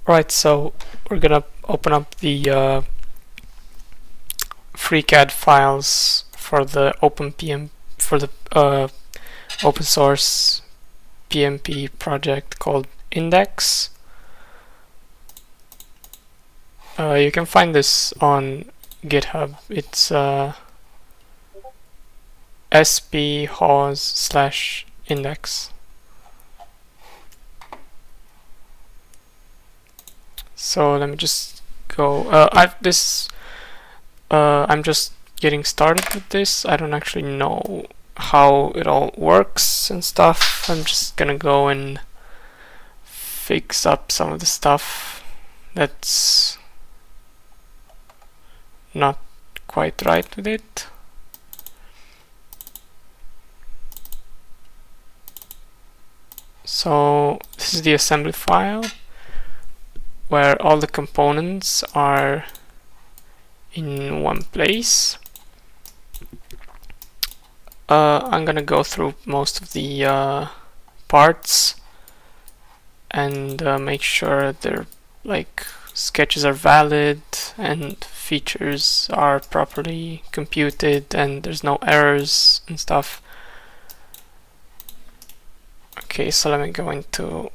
Right, so we're gonna open up the FreeCAD files for the open source PMP project called Index. You can find this on GitHub. It's sphawes/index. So let me just go. I'm just getting started with this. I don't actually know how it all works and stuff. I'm just gonna go and fix up some of the stuff that's not quite right with it. So this is the assembly file where all the components are in one place. I'm gonna go through most of the parts and make sure their sketches are valid and features are properly computed and there's no errors and stuff. Okay, so let me go into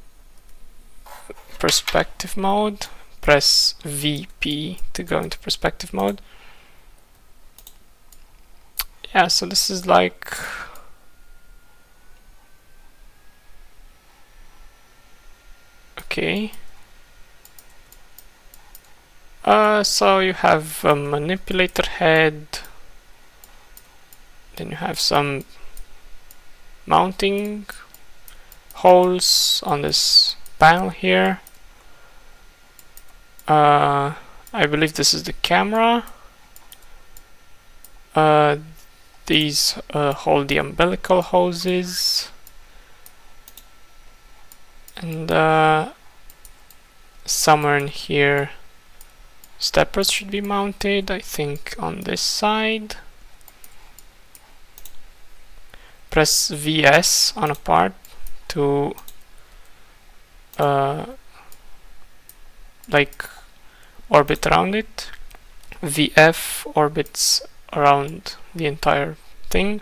perspective mode. Press VP to go into perspective mode. Yeah, so this is like okay. So you have a manipulator head, then you have some mounting holes on this panel here. I believe this is the camera. These hold the umbilical hoses, and somewhere in here steppers should be mounted, I think on this side. Press VS on a part to orbit around it. VF orbits around the entire thing.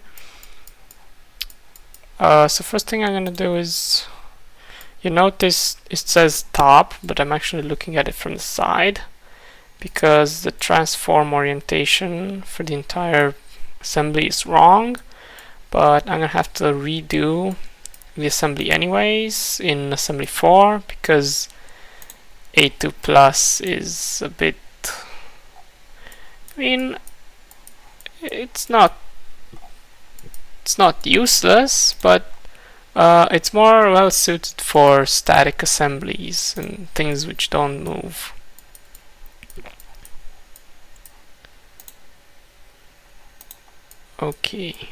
So first thing I'm gonna do is, you notice it says top, but I'm actually looking at it from the side because the transform orientation for the entire assembly is wrong, but I'm gonna have to redo the assembly anyways in assembly 4 because A2 plus is a bit, I mean, it's not useless, but it's more well suited for static assemblies and things which don't move. Okay,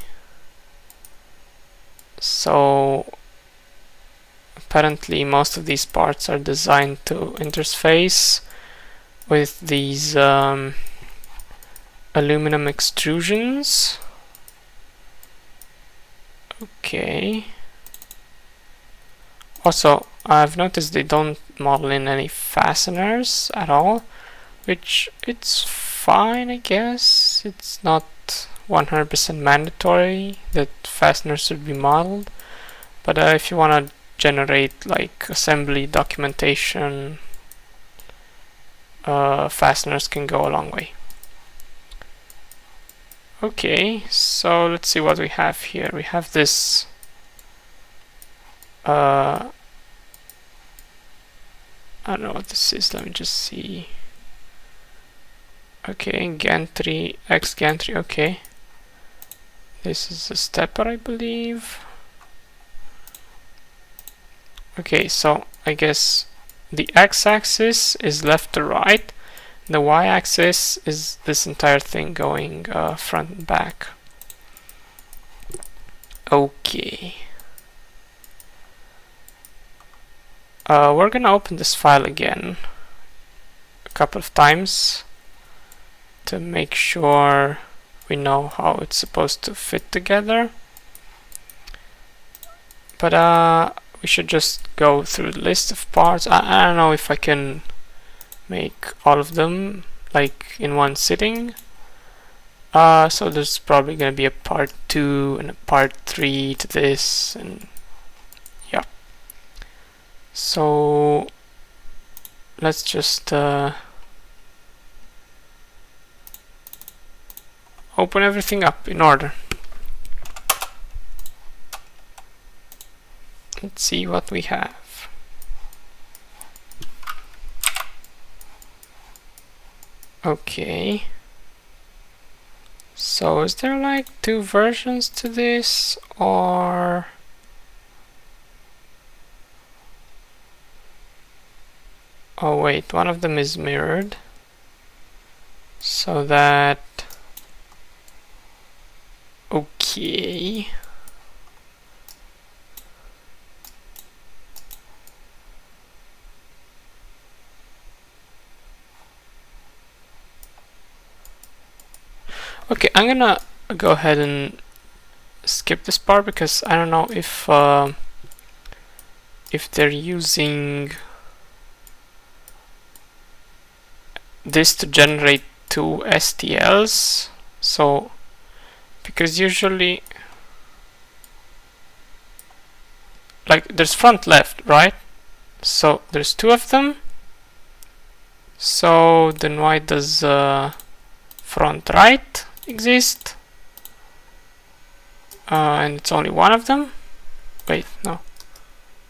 so apparently most of these parts are designed to interface with these aluminum extrusions. Okay. Also, I've noticed they don't model in any fasteners at all, which it's fine, I guess. It's not 100% mandatory that fasteners should be modeled, but if you want to generate like assembly documentation, fasteners can go a long way. Okay, so let's see what we have here. We have this I don't know what this is, let me just see. Okay, gantry, X gantry, okay. This is a stepper, I believe. Okay, so I guess the x-axis is left to right. The y-axis is this entire thing going front and back. Okay. We're gonna open this file again a couple of times to make sure we know how it's supposed to fit together. But we should just go through the list of parts. I don't know if I can make all of them like in one sitting. So there's probably going to be a part 2 and a part 3 to this, and yeah. So let's just open everything up in order. Let's see what we have. Okay. So is there like 2 versions to this, or oh wait, one of them is mirrored, so that okay. Okay, I'm gonna go ahead and skip this part because I don't know if they're using this to generate 2 STLs. So because usually like there's front left, right? So there's 2 of them. So then why does front right exist? And it's only 1 of them? Wait, no.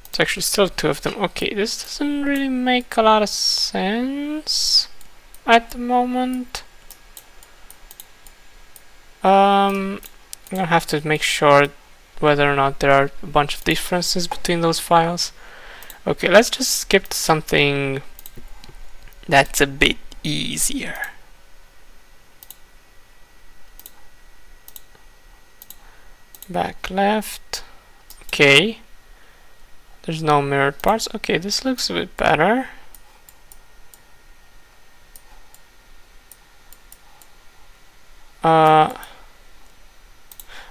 It's actually still 2 of them. Okay, this doesn't really make a lot of sense at the moment. I'm gonna have to make sure whether or not there are a bunch of differences between those files. Okay, let's just skip to something that's a bit easier. Back left. Okay. There's no mirrored parts. Okay, this looks a bit better.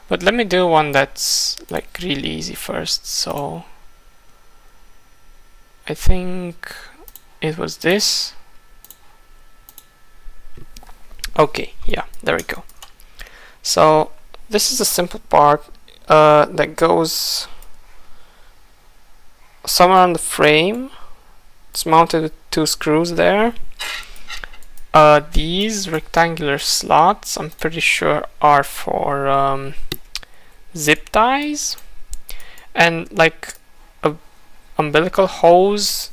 But let me do one that's like really easy first. So I think it was this. Okay, yeah, there we go. So this is a simple part that goes somewhere on the frame. It's mounted with 2 screws there. These rectangular slots, I'm pretty sure, are for zip ties, and like a umbilical hose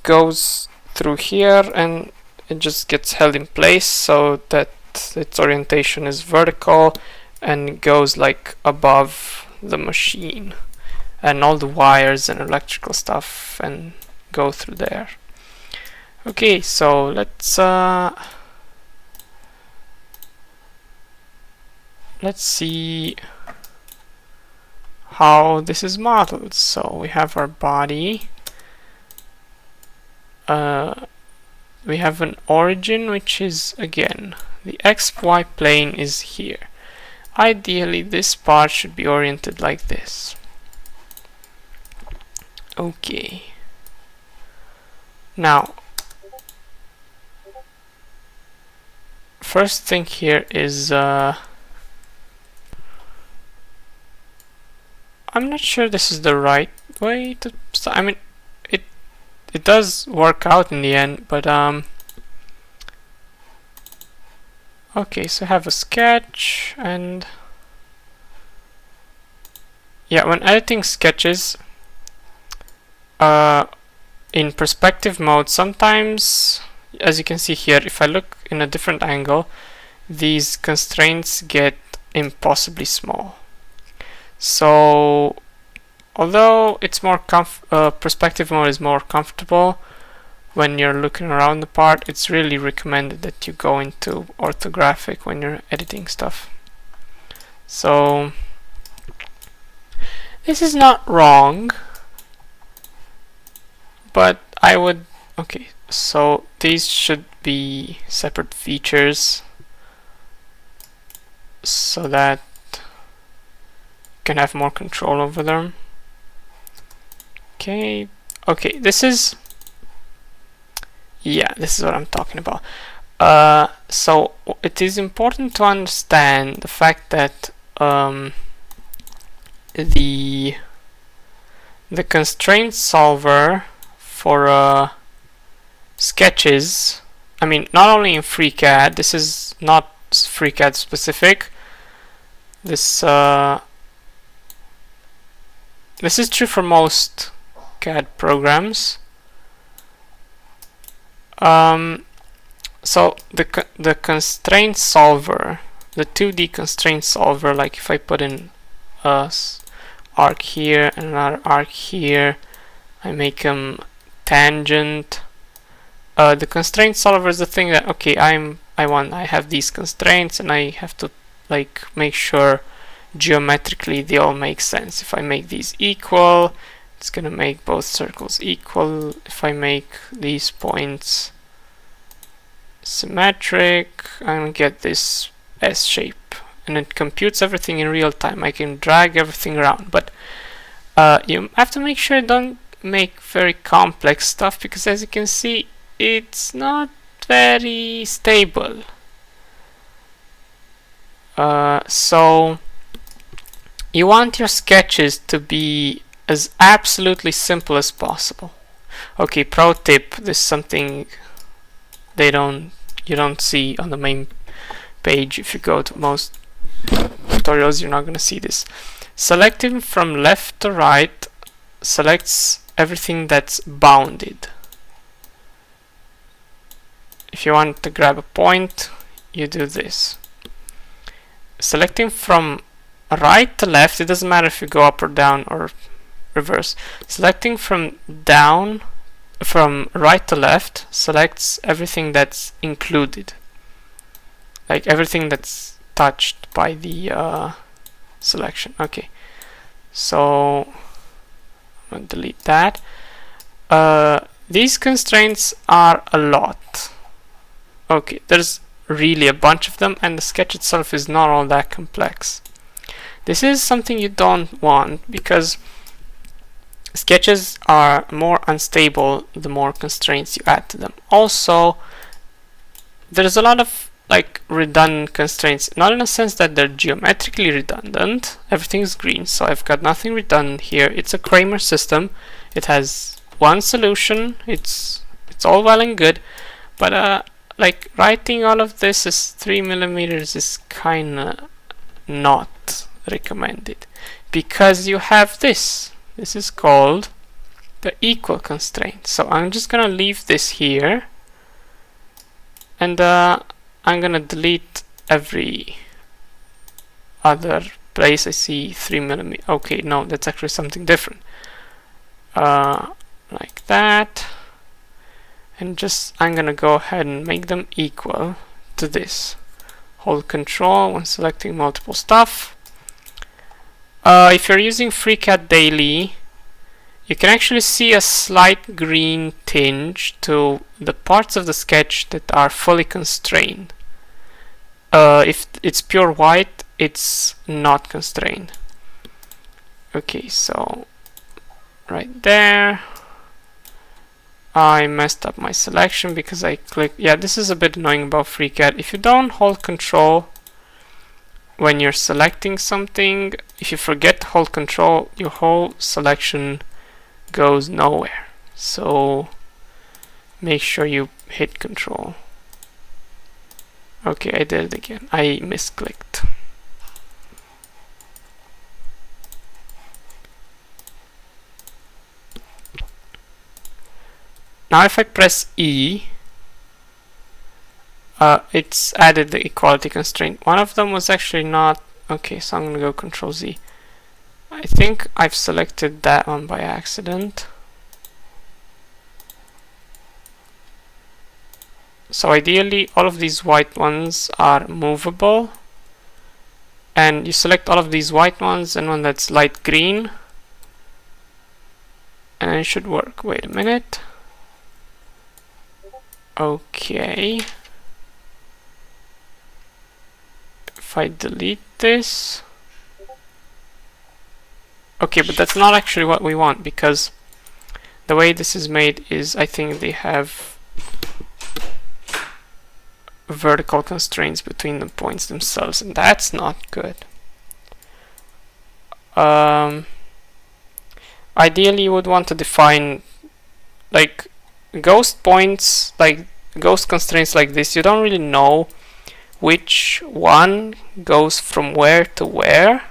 goes through here and it just gets held in place so that its orientation is vertical and goes like above the machine, and all the wires and electrical stuff and go through there. Okay, so let's see how this is modeled. So we have our body. We have an origin, which is again the XY plane is here. Ideally, this part should be oriented like this. Okay. Now, first thing here is I'm not sure this is the right way to start. I mean, it does work out in the end, but okay, so I have a sketch, and yeah, when editing sketches in perspective mode, sometimes, as you can see here, if I look in a different angle, these constraints get impossibly small. So although it's more perspective mode is more comfortable when you're looking around the part, it's really recommended that you go into orthographic when you're editing stuff. So this is not wrong, but I would, okay, so these should be separate features so that you can have more control over them. Okay, okay, this is what I'm talking about. So it is important to understand the fact that the constraint solver for sketches, I mean, not only in FreeCAD, this is not FreeCAD specific. This is true for most CAD programs. So the constraint solver, the 2D constraint solver, like if I put in a arc here and another arc here, I make them tangent. The constraint solver is the thing that, okay, I have these constraints and I have to like make sure geometrically they all make sense. If I make these equal, it's gonna make both circles equal. If I make these points symmetric, I'm gonna get this S shape, and it computes everything in real time. I can drag everything around, but you have to make sure you don't make very complex stuff, because as you can see, it's not very stable. So you want your sketches to be as absolutely simple as possible. Okay, pro tip, this is something you don't see on the main page. If you go to most tutorials, you're not going to see this. Selecting from left to right selects everything that's bounded. If you want to grab a point, you do this. Selecting from right to left, it doesn't matter if you go up or down or reverse. Selecting from right to left selects everything that's included, like everything that's touched by the selection. Okay, so I'm going to delete that. These constraints are a lot. Okay, there's really a bunch of them, and the sketch itself is not all that complex. This is something you don't want, because sketches are more unstable the more constraints you add to them. Also, there's a lot of like redundant constraints, not in a sense that they're geometrically redundant. Everything's green, so I've got nothing redundant here. It's a Kramer system. It has one solution. It's all well and good, but like writing all of this as 3mm is kinda not recommended, because you have this. This is called the equal constraint. So I'm just gonna leave this here, and I'm gonna delete every other place I see 3mm. Okay, no, that's actually something different. Like that, and just I'm gonna go ahead and make them equal to this. Hold Control when selecting multiple stuff. If you're using FreeCAD Daily, you can actually see a slight green tinge to the parts of the sketch that are fully constrained. If it's pure white, it's not constrained. Okay, so right there, I messed up my selection because I clicked. Yeah, this is a bit annoying about FreeCAD. If you don't hold Control when you're selecting something, if you forget to hold Control, your whole selection goes nowhere. So make sure you hit Control. Okay, I did it again. I misclicked. Now if I press E, it's added the equality constraint. One of them was actually not. Okay, so I'm going to go Control Z. I think I've selected that one by accident. So ideally all of these white ones are movable, and you select all of these white ones and one that's light green, and it should work. Wait a minute. Okay. If I delete this. Okay, but that's not actually what we want, because The way this is made is, I think they have vertical constraints between the points themselves, and that's not good. Ideally, you would want to define like ghost points, like ghost constraints like this. You don't really know which one goes from where to where.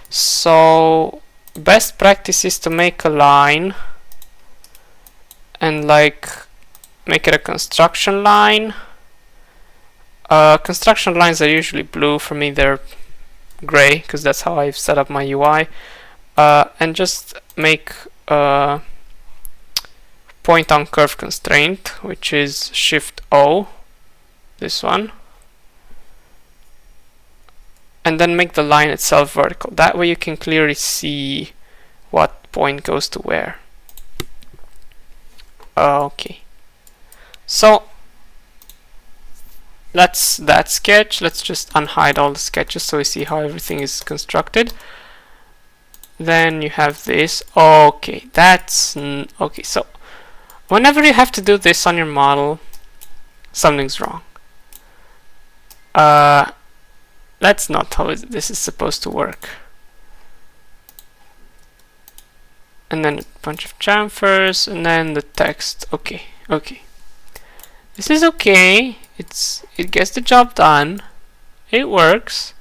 So best practice is to make a line and like make it a construction line. Construction lines are usually blue. For me they're gray because that's how I've set up my UI. And just make a point on curve constraint, which is Shift O, this one, and then make the line itself vertical. That way you can clearly see what point goes to where. Okay, so that's that sketch. Let's just unhide all the sketches so we see how everything is constructed. Then you have this. Okay, that's okay. So whenever you have to do this on your model, something's wrong. That's not how this is supposed to work. And then a bunch of chamfers, and then the text. Okay, okay. This is okay. It gets the job done. It works,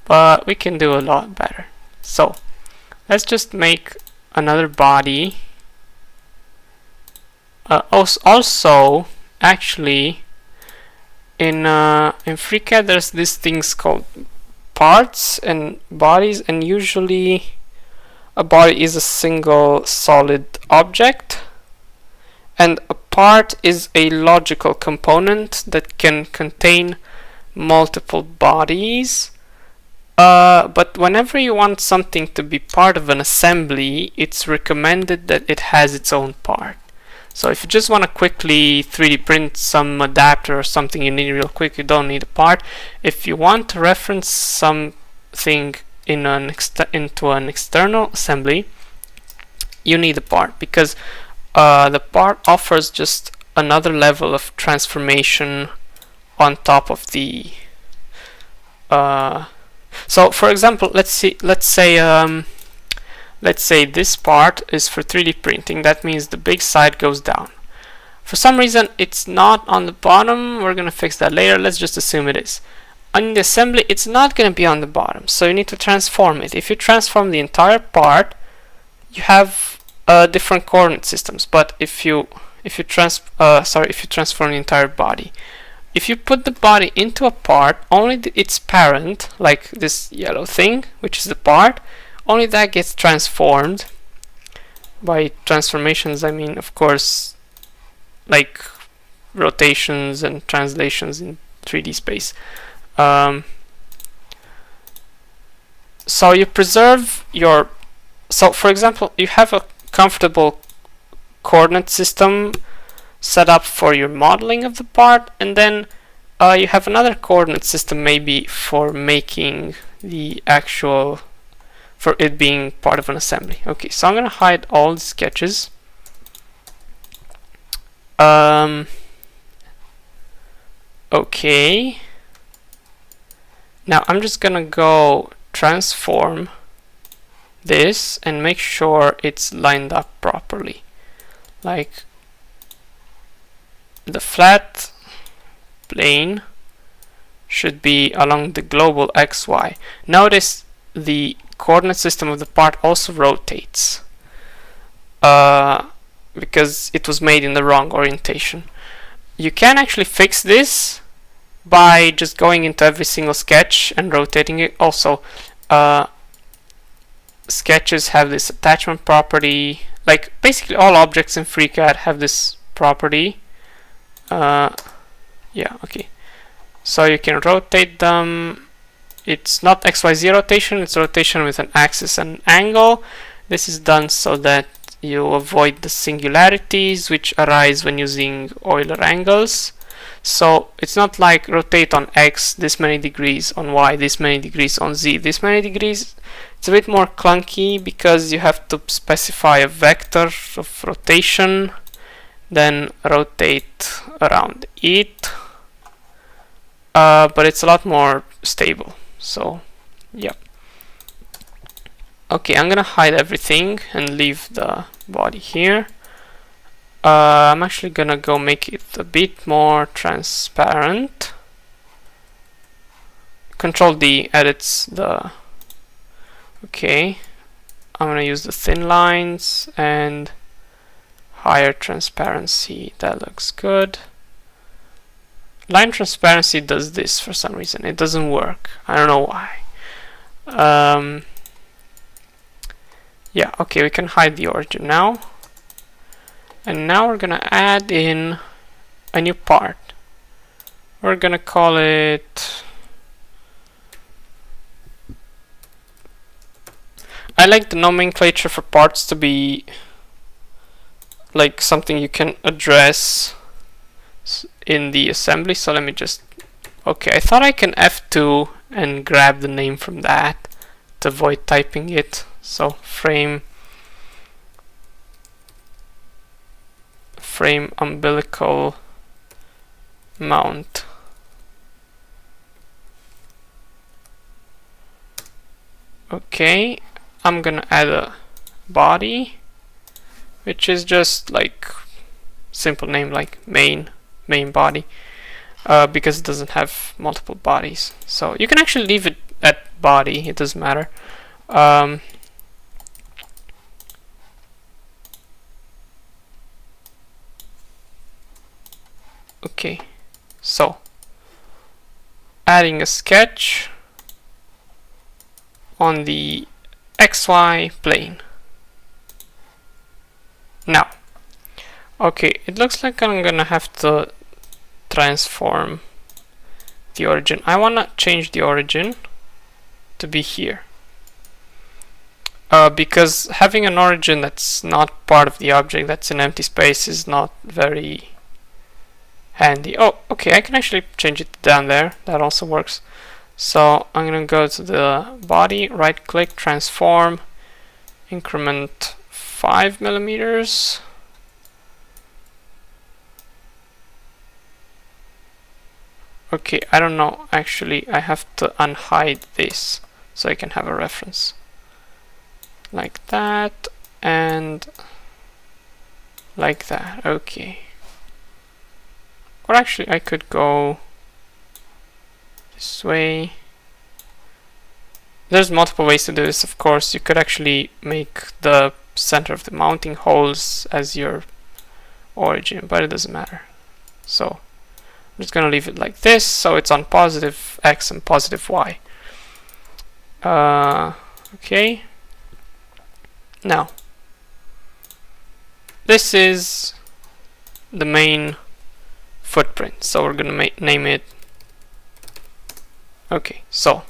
but we can do a lot better. So let's just make another body. Also, actually, in FreeCAD, there's these things called parts and bodies, and usually a body is a single solid object, and a part is a logical component that can contain multiple bodies. But whenever you want something to be part of an assembly, it's recommended that it has its own part. So if you just want to quickly 3D print some adapter or something you need real quick, you don't need a part. If you want to reference something in into an external assembly, you need a part, because the part offers just another level of transformation on top of the so for example, let's say this part is for 3D printing. That means the big side goes down. For some reason it's not on the bottom. We're gonna fix that later. Let's just assume it is. On the assembly, it's not gonna be on the bottom, so you need to transform it. If you transform the entire part, you have different coordinate systems. But if you transform the entire body, if you put the body into a part, only its parent, like this yellow thing, which is the part, only that gets transformed. By transformations, I mean, of course, like rotations and translations in 3D space. So you preserve your... So, for example, you have a comfortable coordinate system set up for your modeling of the part, and then you have another coordinate system maybe for making the actual, for it being part of an assembly. Okay, so I'm gonna hide all the sketches. Okay, now I'm just gonna go transform this and make sure it's lined up properly. Like, the flat plane should be along the global XY. Notice the coordinate system of the part also rotates because it was made in the wrong orientation. You can actually fix this by just going into every single sketch and rotating it. Also, sketches have this attachment property. Like, basically all objects in FreeCAD have this property. Yeah, okay. So you can rotate them. It's not XYZ rotation, it's rotation with an axis and an angle. This is done so that you avoid the singularities which arise when using Euler angles. So it's not like rotate on X this many degrees, on Y this many degrees, on Z this many degrees. It's a bit more clunky because you have to specify a vector of rotation, then rotate around it, but it's a lot more stable. So yeah. Okay, I'm gonna hide everything and leave the body here. I'm actually gonna go make it a bit more transparent. Control D edits the... Okay, I'm gonna use the thin lines and higher transparency. That looks good. Line transparency does this for some reason. It doesn't work. I don't know why. Yeah, okay, we can hide the origin now. And now we're gonna add in a new part. We're gonna call it... I like the nomenclature for parts to be like something you can address in the assembly, so let me just... Okay, I thought I can F2 and grab the name from that to avoid typing it. So frame umbilical mount. Okay, I'm gonna add a body, which is just like simple name like main body, because it doesn't have multiple bodies. So you can actually leave it at body, it doesn't matter. Okay, so adding a sketch on the XY plane. Now, okay, it looks like I'm gonna have to transform the origin. I wanna change the origin to be here. Because having an origin that's not part of the object, that's an empty space, is not very handy. Oh, okay, I can actually change it down there. That also works. So I'm gonna go to the body, right click, transform, increment 5 millimeters. Okay, I don't know, actually I have to unhide this so I can have a reference. Like that, and like that, okay. Or actually I could go this way. There's multiple ways to do this, of course. You could actually make the center of the mounting holes as your origin, but it doesn't matter. So I'm just gonna leave it like this, so it's on positive X and positive Y. Okay. Now, this is the main footprint, so we're gonna name it. Okay, so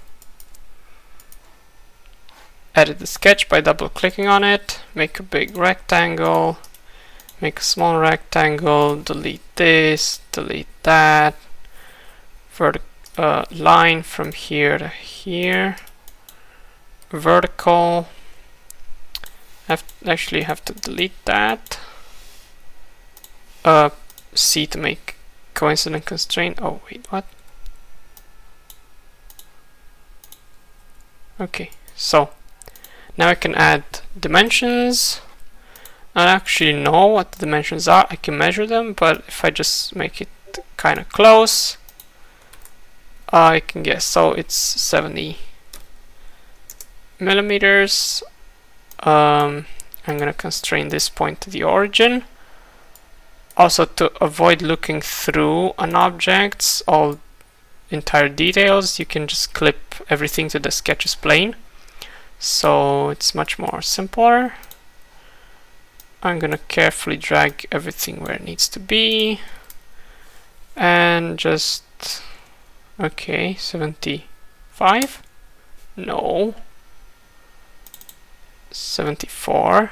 edit the sketch by double clicking on it, make a big rectangle, make a small rectangle, delete this, delete that, line from here to here, vertical. Actually have to delete that. C to make coincident constraint. Oh wait, what? Okay, so now I can add dimensions. I don't actually know what the dimensions are. I can measure them, but if I just make it kind of close, I can guess. So it's 70 millimeters. I'm gonna constrain this point to the origin. Also, to avoid looking through an object's all entire details, you can just clip everything to the sketch's plane. So it's much more simpler. I'm gonna carefully drag everything where it needs to be. And just... Okay, 75? No. 74.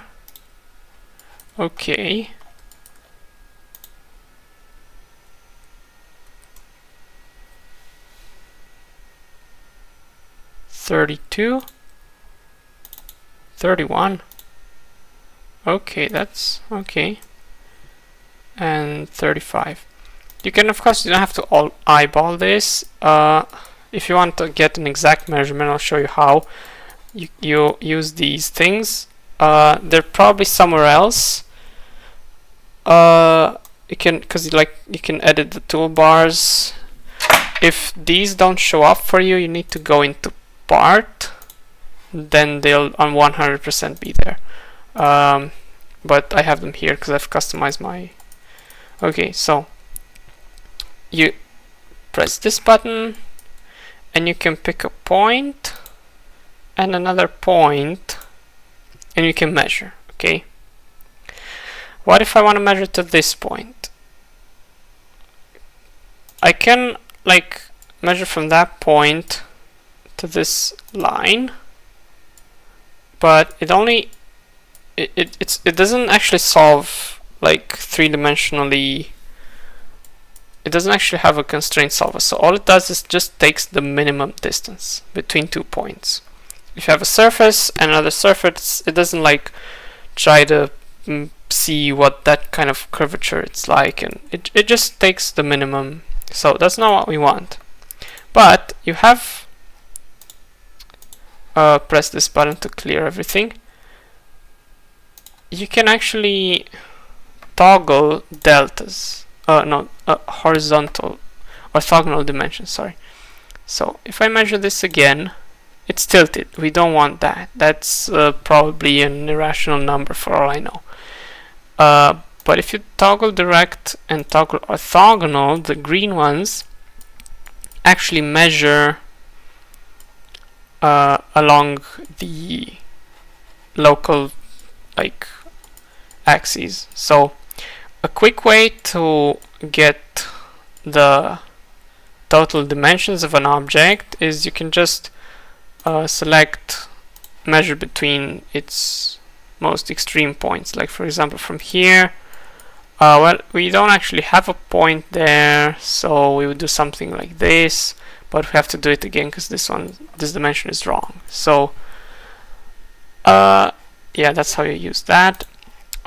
Okay. $32. 31. Okay, that's okay. And 35. You can, of course, you don't have to all eyeball this. If you want to get an exact measurement, I'll show you how. You use these things. They're probably somewhere else. You can, you can edit the toolbars. If these don't show up for you, you need to go into part. Then they'll on 100% be there. But I have them here because I've customized my. Okay, so you press this button, and you can pick a point and another point, and you can measure. Okay. What if I want to measure to this point? I can measure from that point to this line, but it only it doesn't actually solve three-dimensionally. It doesn't actually have a constraint solver. So all it does is just takes the minimum distance between 2 points. If you have a surface and another surface, it doesn't try to see what that kind of curvature it's like, and it just takes the minimum. So that's not what we want. But you have press this button to clear everything. You can actually toggle deltas, horizontal orthogonal dimensions, sorry. So if I measure this again, it's tilted. We don't want that. That's probably an irrational number for all I know. But if you toggle direct and toggle orthogonal, the green ones actually measure along the local axes. So a quick way to get the total dimensions of an object is you can just select measure between its most extreme points. Like for example from here, well, we don't actually have a point there, so we would do something like this, but we have to do it again because this dimension is wrong. So yeah, that's how you use that.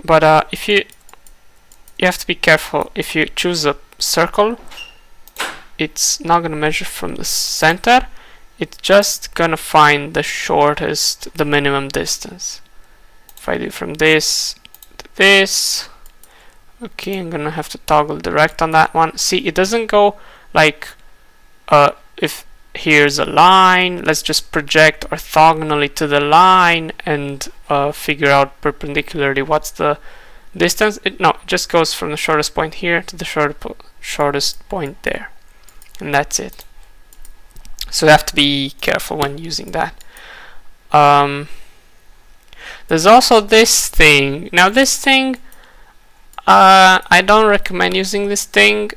But if you have to be careful. If you choose a circle, it's not going to measure from the center. It's just going to find the shortest, the minimum distance. If I do from this to this, okay, I'm going to have to toggle direct on that one. See, it doesn't go if here's a line, let's just project orthogonally to the line and figure out perpendicularly what's the distance. It just goes from the shortest point here to the shortest point there, and that's it. So you have to be careful when using that. There's also this thing. Now this thing, I don't recommend using this thing.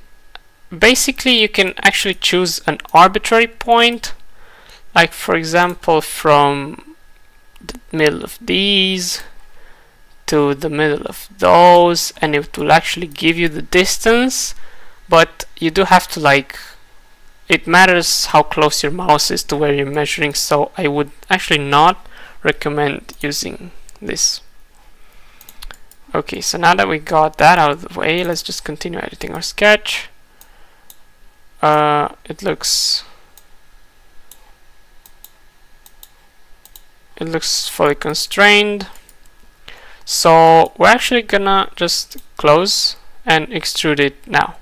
Basically, you can actually choose an arbitrary point, like for example from the middle of these to the middle of those, and it will actually give you the distance, but you do have to it matters how close your mouse is to where you're measuring, so I would actually not recommend using this. Okay, so now that we got that out of the way, let's just continue editing our sketch. It looks fully constrained. So we're actually gonna just close and extrude it now.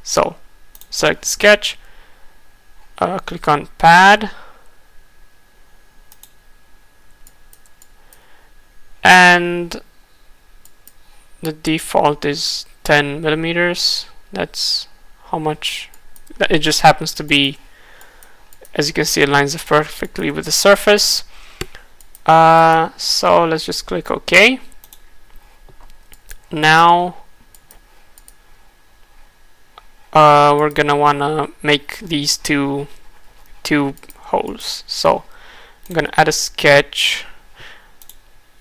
So select the sketch, click on pad, and the default is 10 millimeters. That's how much. It just happens to be, as you can see, it lines up perfectly with the surface. So let's just click OK. Now we're gonna wanna make these two holes. So I'm gonna add a sketch.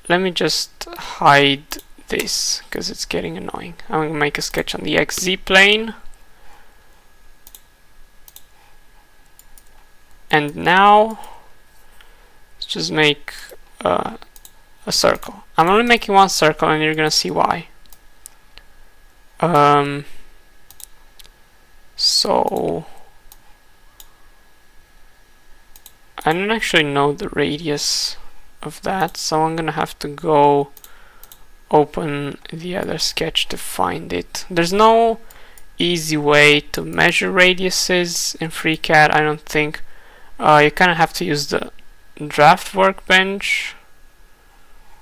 Let me just hide this because it's getting annoying. I'm gonna make a sketch on the XZ plane. And now let's just make a circle. I'm only making one circle, and you're gonna see why. So I don't actually know the radius of that, so I'm gonna have to go open the other sketch to find it. There's no easy way to measure radiuses in FreeCAD, I don't think. You kind of have to use the draft workbench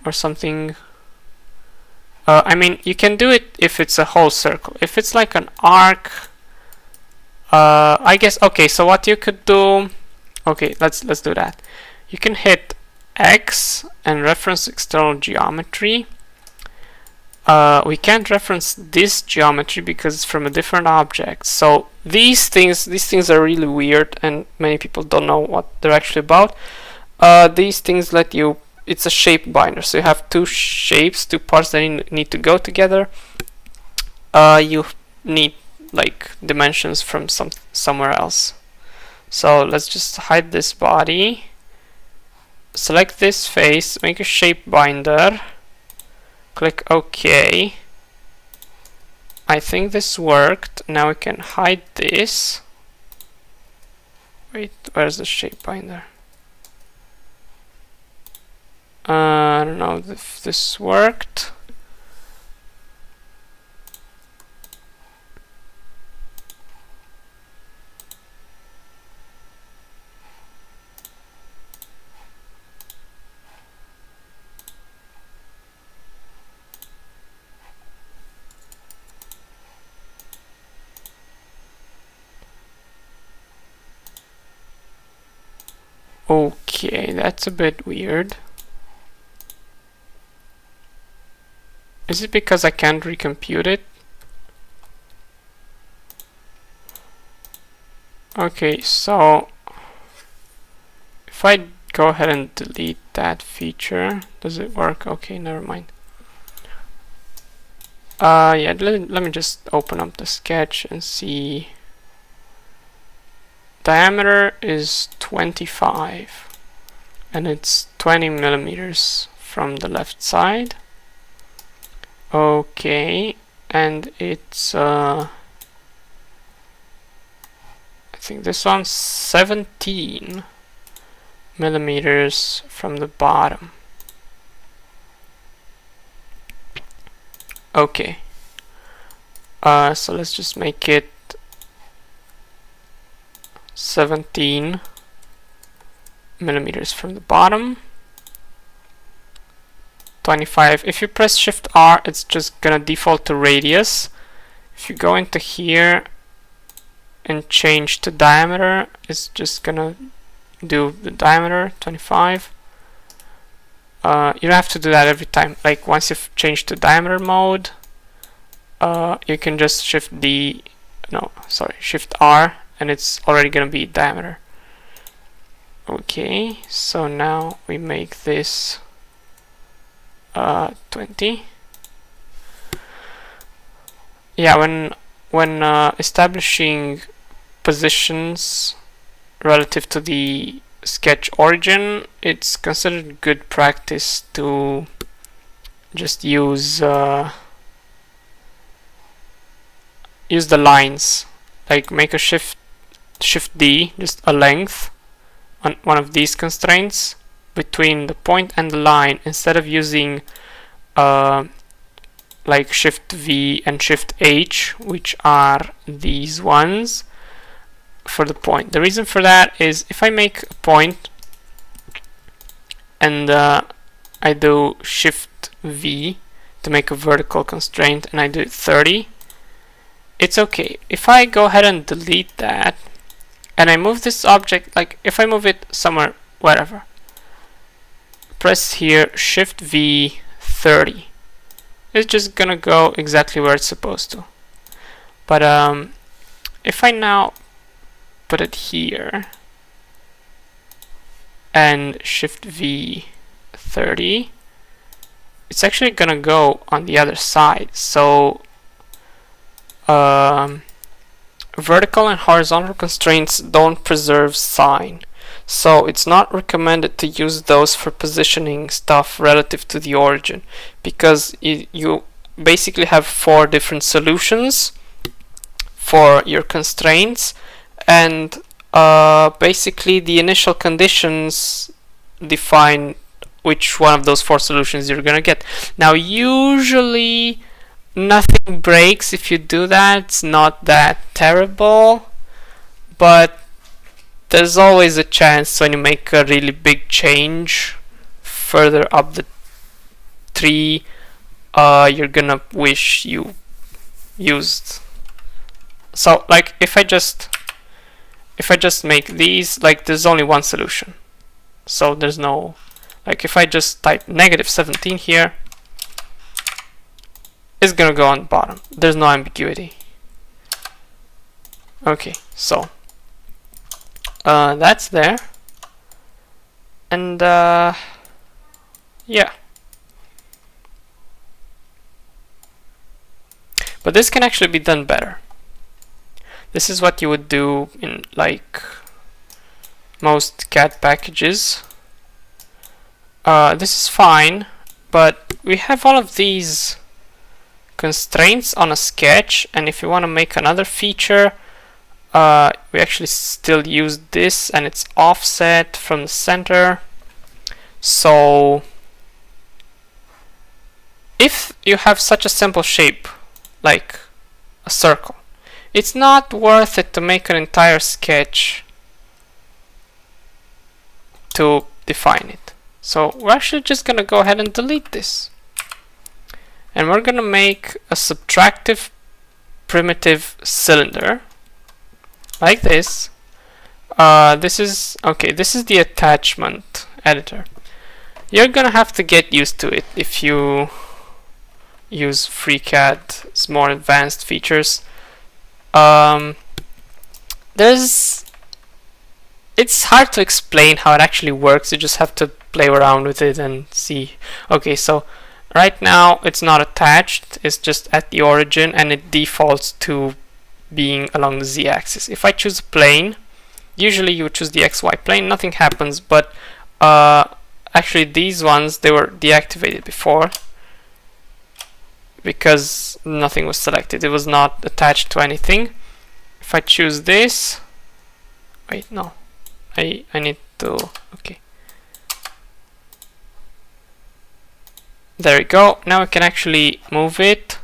or something. I mean, you can do it if it's a whole circle. If it's like an arc, I guess. Okay, so what you could do, okay, let's do that. You can hit X and reference external geometry. We can't reference this geometry because it's from a different object. So these things are really weird, and many people don't know what they're actually about. These things let you, it's a shape binder, so you have two shapes, two parts that need to go together. You need like dimensions from somewhere else. So let's just hide this body, select this face, make a shape binder, click OK. I think this worked. Now we can hide this. Wait, where's the shape binder? I don't know if this worked. Okay, that's a bit weird. Is it because I can't recompute it? Okay, so if I go ahead and delete that feature, does it work? Okay, never mind. Yeah, let me just open up the sketch and see. Diameter is 25 and it's 20 millimeters from the left side. Okay, and it's I think this one's 17 millimeters from the bottom. Okay, so let's just make it 17 millimeters from the bottom, 25. If you press Shift R, it's just gonna default to radius. If you go into here and change to diameter, it's just gonna do the diameter 25. You don't have to do that every time. Like once you've changed to diameter mode, you can just Shift R, and it's already gonna be diameter. Okay, so now we make this 20. Yeah, when establishing positions relative to the sketch origin, it's considered good practice to just use the lines. Like make a Shift D, just a length on one of these constraints between the point and the line, instead of using like Shift V and Shift H, which are these ones for the point. The reason for that is if I make a point and I do Shift V to make a vertical constraint and I do 30, it's okay. If I go ahead and delete that and I move this object, like if I move it somewhere, wherever, press here Shift V 30, it's just gonna go exactly where it's supposed to. But if I now put it here and Shift V 30, it's actually gonna go on the other side. So vertical and horizontal constraints don't preserve sign. So it's not recommended to use those for positioning stuff relative to the origin, because you basically have 4 different solutions for your constraints, and basically the initial conditions define which one of those 4 solutions you're gonna get. Now usually nothing breaks if you do that, it's not that terrible, but there's always a chance when you make a really big change further up the tree, you're gonna wish you used. So like if I just make these, like there's only one solution, so there's no, like if I just type -17 here, it's gonna go on the bottom. There's no ambiguity. Okay, so that's there, and yeah. But this can actually be done better. This is what you would do in like most CAD packages. This is fine, but we have all of these constraints on a sketch, and if you want to make another feature, we actually still use this, and it's offset from the center. So if you have such a simple shape like a circle, it's not worth it to make an entire sketch to define it. So we're actually just gonna go ahead and delete this, and we're gonna make a subtractive primitive cylinder like this. This is the attachment editor. You're gonna have to get used to it if you use FreeCAD's more advanced features. It's hard to explain how it actually works. You just have to play around with it and see. Okay, so right now it's not attached, it's just at the origin, and it defaults to being along the z-axis. If I choose a plane, usually you would choose the xy plane, nothing happens, but actually these ones, they were deactivated before because nothing was selected, it was not attached to anything. If I choose this, wait, no, I need to, okay, there we go. Now I can actually move it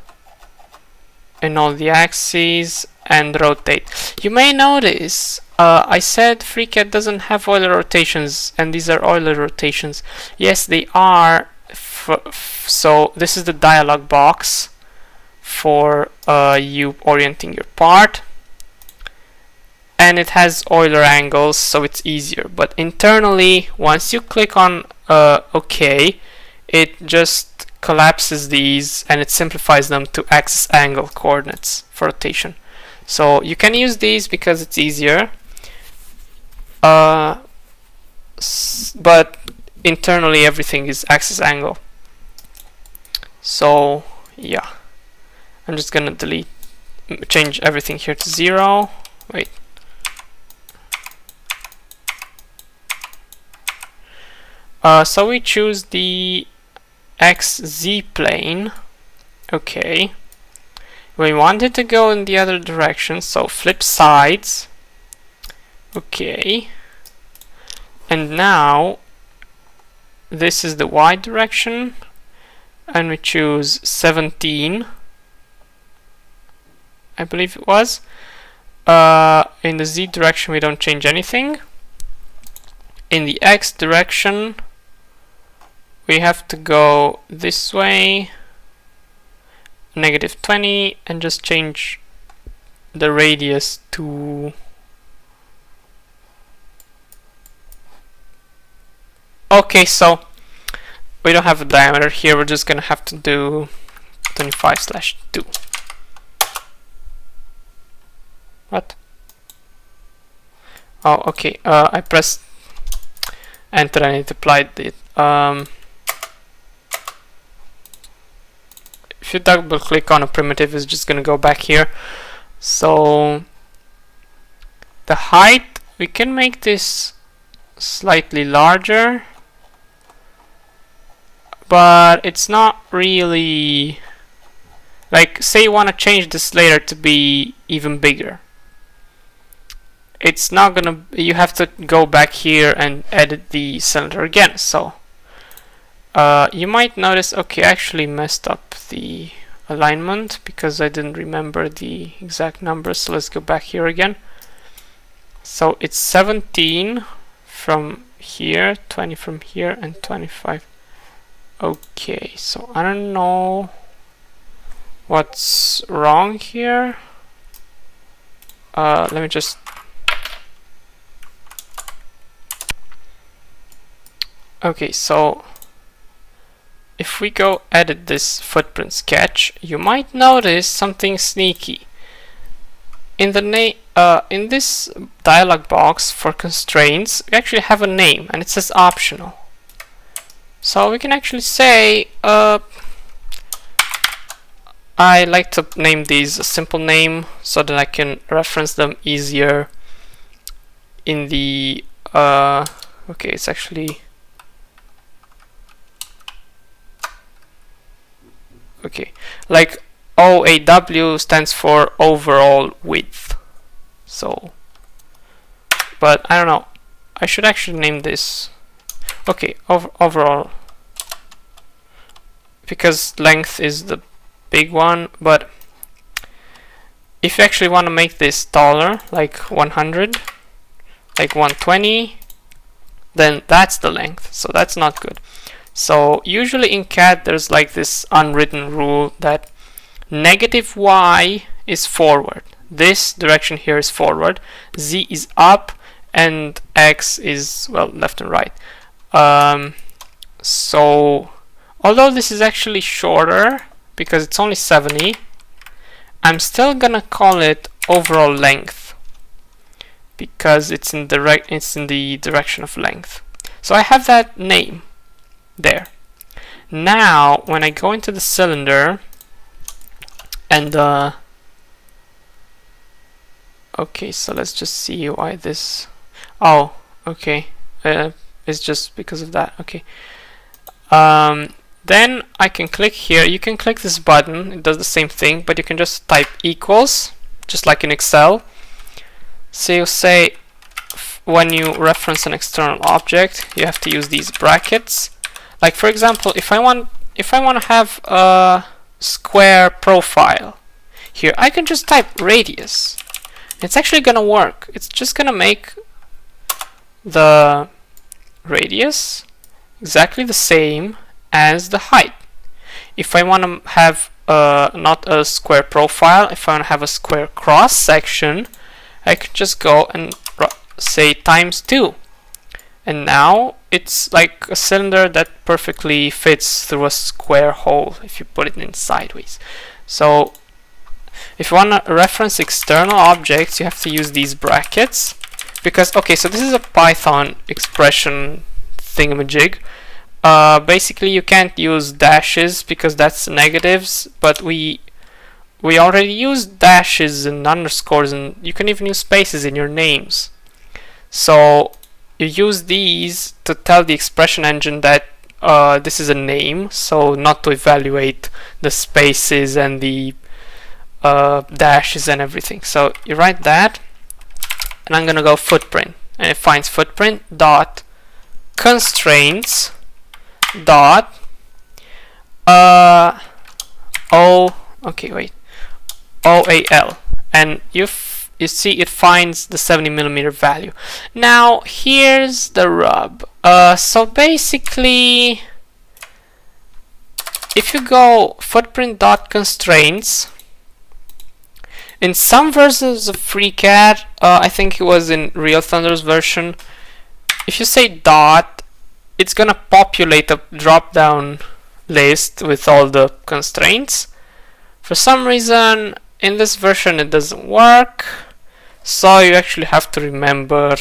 in all the axes and rotate. You may notice I said FreeCAD doesn't have Euler rotations, and these are Euler rotations. Yes, they are. So this is the dialog box for you orienting your part, and it has Euler angles, so it's easier. But internally, once you click on OK, it just collapses these and it simplifies them to axis angle coordinates for rotation. So you can use these because it's easier, but internally everything is axis angle. So yeah, I'm just gonna change everything here to 0. Wait. So we choose the XZ plane. Okay. We want it to go in the other direction, so flip sides. Okay. And now this is the Y direction, and we choose 17, I believe it was. In the Z direction we don't change anything. In the X direction we have to go this way, -20, and just change the radius to, okay, so we don't have a diameter here, we're just gonna have to do 25/2. What? Oh, okay, I pressed enter and it applied it. If you double click on a primitive, it's just gonna go back here. So the height, we can make this slightly larger, but it's not really like, say you want to change this later to be even bigger. It's not gonna, you have to go back here and edit the cylinder again. So you might notice, okay, I actually messed up the alignment because I didn't remember the exact numbers. So let's go back here again. So it's 17 from here, 20 from here, and 25. Okay, so I don't know what's wrong here. Let me just okay, so if we go edit this footprint sketch, you might notice something sneaky. In the in this dialog box for constraints, we actually have a name and it says optional. So we can actually say I like to name these a simple name so that I can reference them easier in the okay, it's actually okay, like OAW stands for overall width. So, but I don't know, I should actually name this, okay, overall, because length is the big one. But if you actually want to make this taller, like 100, like 120, then that's the length, so that's not good. So usually in CAD there's like this unwritten rule that negative y is forward, this direction here is forward, z is up, and x is, well, left and right. So although this is actually shorter because it's only 70, I'm still gonna call it overall length because it's in the direction of length. So I have that name there. Now when I go into the cylinder and okay, so let's just see why this, oh, okay, it's just because of that. Okay, then I can click here. You can click this button, it does the same thing, but you can just type equals, just like in Excel. So you say when you reference an external object, you have to use these brackets. Like for example, if I want to have a square profile here, I can just type radius. It's actually gonna work. It's just gonna make the radius exactly the same as the height. If I want to have not a square profile, if I want to have a square cross section, I can just go and say ×2, and now it's like a cylinder that perfectly fits through a square hole if you put it in sideways. So if you want to reference external objects, you have to use these brackets, because okay, so this is a Python expression thingamajig. Basically you can't use dashes because that's negatives, but we already use dashes and underscores, and you can even use spaces in your names. So you use these to tell the expression engine that this is a name, so not to evaluate the spaces and the dashes and everything. So you write that, and I'm gonna go footprint, and it finds footprint dot constraints dot OAL, and you see it finds the 70mm value. Now here's the rub. So basically, if you go footprint.constraints, in some versions of FreeCAD, I think it was in Real Thunder's version, if you say dot, it's gonna populate a drop-down list with all the constraints. For some reason, in this version it doesn't work, so you actually have to remember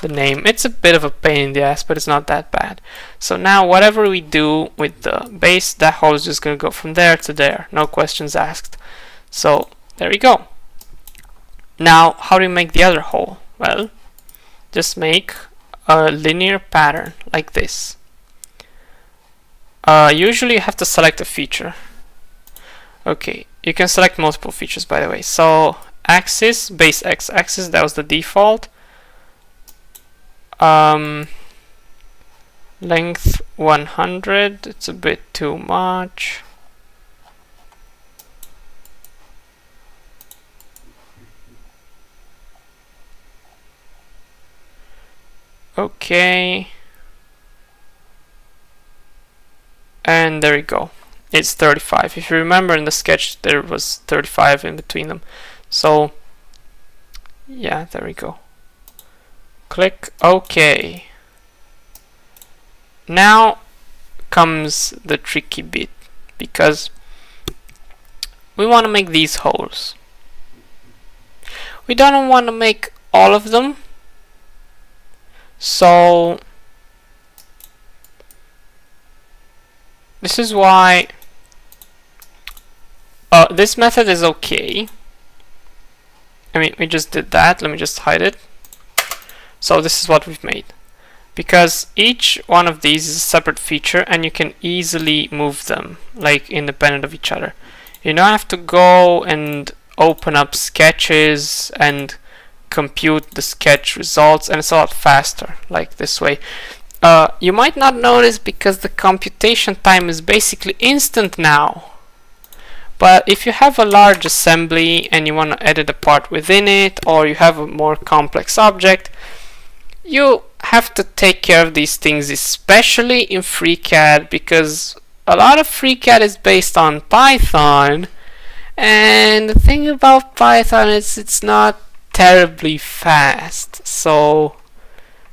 the name. It's a bit of a pain in the ass, but it's not that bad. So now whatever we do with the base, that hole is just gonna go from there to there, no questions asked. So there we go. Now how do we make the other hole? Well, just make a linear pattern like this. Usually you have to select a feature. Okay, you can select multiple features, by the way. So axis, base x axis, that was the default. Length 100, it's a bit too much. Okay. And there we go. It's 35. If you remember in the sketch, there was 35 in between them. So, yeah, there we go. Click OK. Now comes the tricky bit, because we want to make these holes. We don't want to make all of them. So this is why this method is okay. I mean, we just did that. Let me just hide it. So this is what we've made. Because each one of these is a separate feature and you can easily move them, like independent of each other. You don't have to go and open up sketches and compute the sketch results, and it's a lot faster like this way. You might not notice because the computation time is basically instant now. But if you have a large assembly and you want to edit a part within it, or you have a more complex object, you have to take care of these things, especially in FreeCAD, because a lot of FreeCAD is based on Python, and the thing about Python is it's not terribly fast. So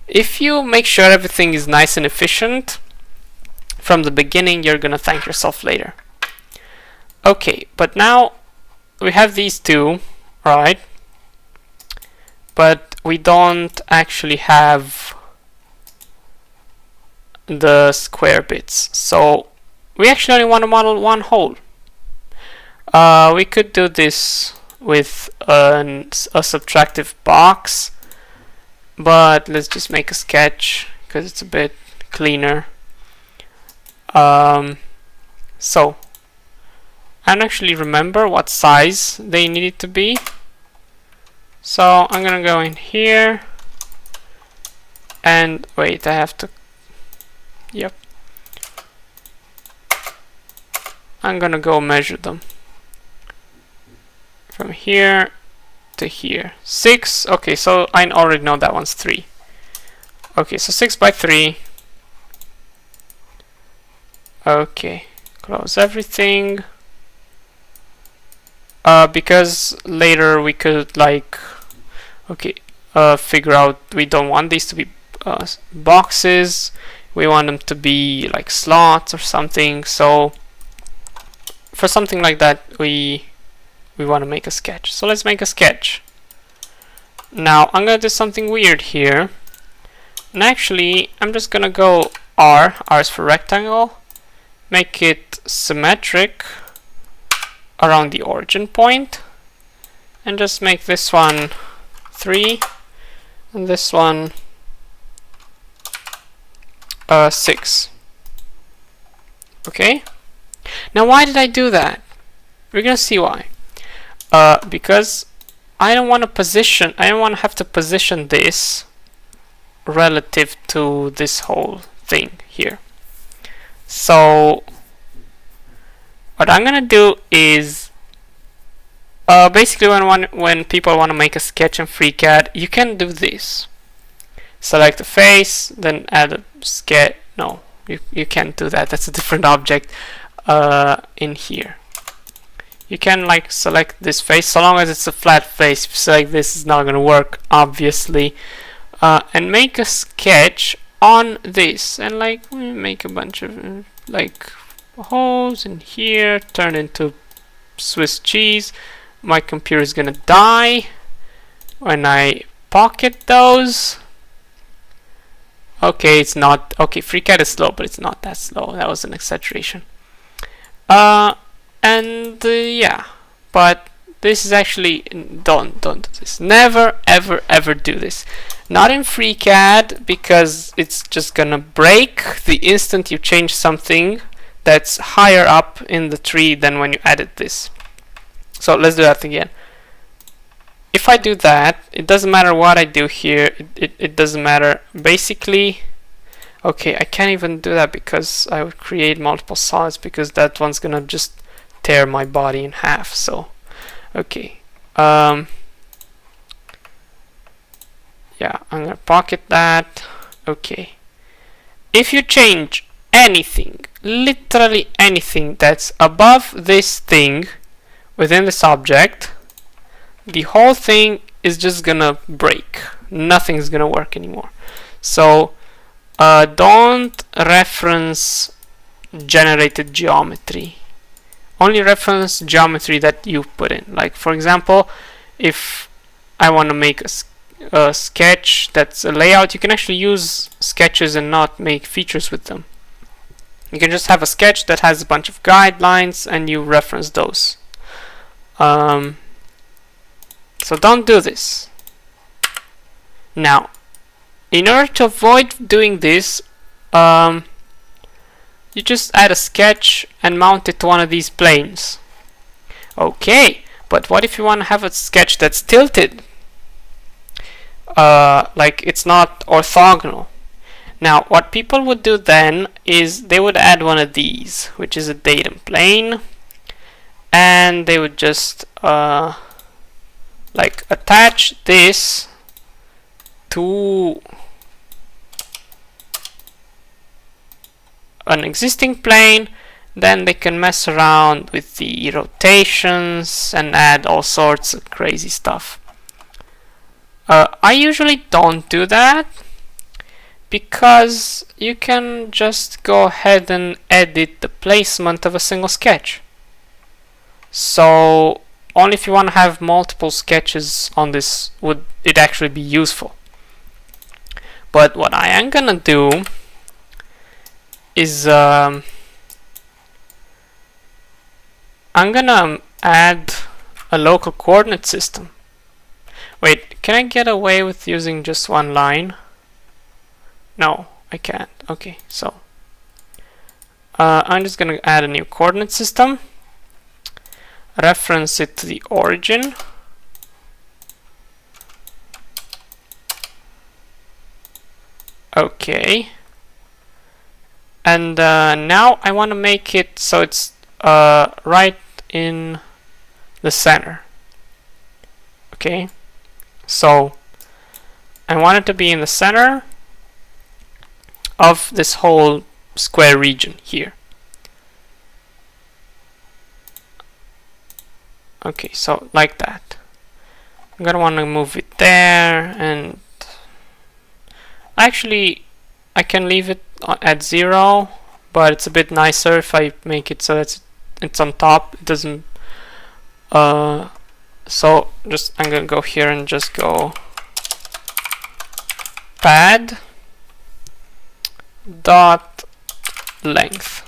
if you make sure everything is nice and efficient from the beginning, you're gonna thank yourself later. Okay, but now we have these two, right? But we don't actually have the square bits. So we actually only want to model one hole. We could do this with a subtractive box, but let's just make a sketch because it's a bit cleaner. So I don't actually remember what size they needed to be, so I'm gonna go in here and wait, I have to, yep, I'm gonna go measure them from here to here. 6, okay, so I already know that one's 3. Okay, so 6 by 3. Okay, close everything. Because later we could like, okay, figure out we don't want these to be boxes, we want them to be like slots or something. So for something like that we want to make a sketch. So let's make a sketch. Now I'm gonna do something weird here, and actually I'm just gonna go R is for rectangle, make it symmetric around the origin point, and just make this one 3 and this one 6. Okay, now why did I do that? We're gonna see why. Because I don't want to have to position this relative to this whole thing here. So what I'm gonna do is basically when people want to make a sketch in FreeCAD, you can do this. Select a face, then add a sketch. No, you can't do that. That's a different object in here. You can like select this face, so long as it's a flat face. If you select this, it's not gonna work, obviously. And make a sketch on this, and like make a bunch of like holes in here, turn into Swiss cheese. My computer is gonna die when I pocket those. Okay, it's not okay. FreeCAD is slow, but it's not that slow. That was an exaggeration. Yeah, but this is actually don't do this. Never ever do this. Not in FreeCAD, because it's just gonna break the instant you change something that's higher up in the tree than when you added this. So let's do that again. If I do that, it doesn't matter what I do here, it doesn't matter. Basically, okay, I can't even do that because I would create multiple solids, because that one's gonna just tear my body in half. So, okay. Yeah, I'm gonna pocket that. Okay. If you change anything, literally anything that's above this thing within this object, the whole thing is just gonna break. Nothing's gonna work anymore. So don't reference generated geometry. Only reference geometry that you put in. Like, for example, if I want to make a sketch that's a layout, you can actually use sketches and not make features with them. You can just have a sketch that has a bunch of guidelines and you reference those. So don't do this. Now, in order to avoid doing this, you just add a sketch and mount it to one of these planes. Okay, but what if you want to have a sketch that's tilted? Like it's not orthogonal. Now, what people would do then is they would add one of these, which is a datum plane, and they would just like attach this to an existing plane. Then they can mess around with the rotations and add all sorts of crazy stuff. I usually don't do that because you can just go ahead and edit the placement of a single sketch. So only if you want to have multiple sketches on this would it actually be useful. But what I am gonna do is I'm gonna add a local coordinate system. Wait, can I get away with using just one line? No, I can't. Okay, so I'm just gonna add a new coordinate system, reference it to the origin, okay, and now I want to make it so it's right in the center. Okay, so I want it to be in the center of this whole square region here. Okay, so like that. I'm gonna want to move it there, and actually I can leave it at 0, but it's a bit nicer if I make it so that it's on top. It doesn't so just I'm gonna go here and just go pad dot length.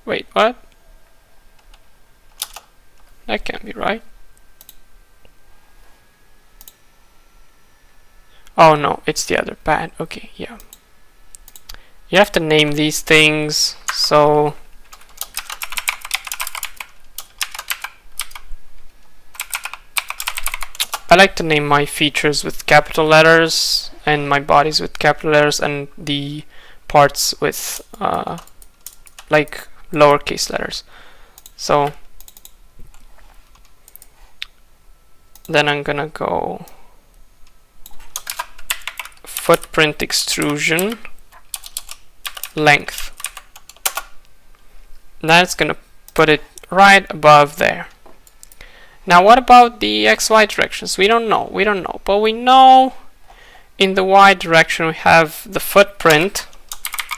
Wait, what? That can't be right. Oh no, it's the other pad. Okay, yeah. You have to name these things, so I like to name my features with capital letters and my bodies with capital letters and the parts with like lowercase letters. So then I'm gonna go footprint extrusion length. That's gonna put it right above there. Now what about the XY directions? We don't know, but we know in the Y direction we have the footprint,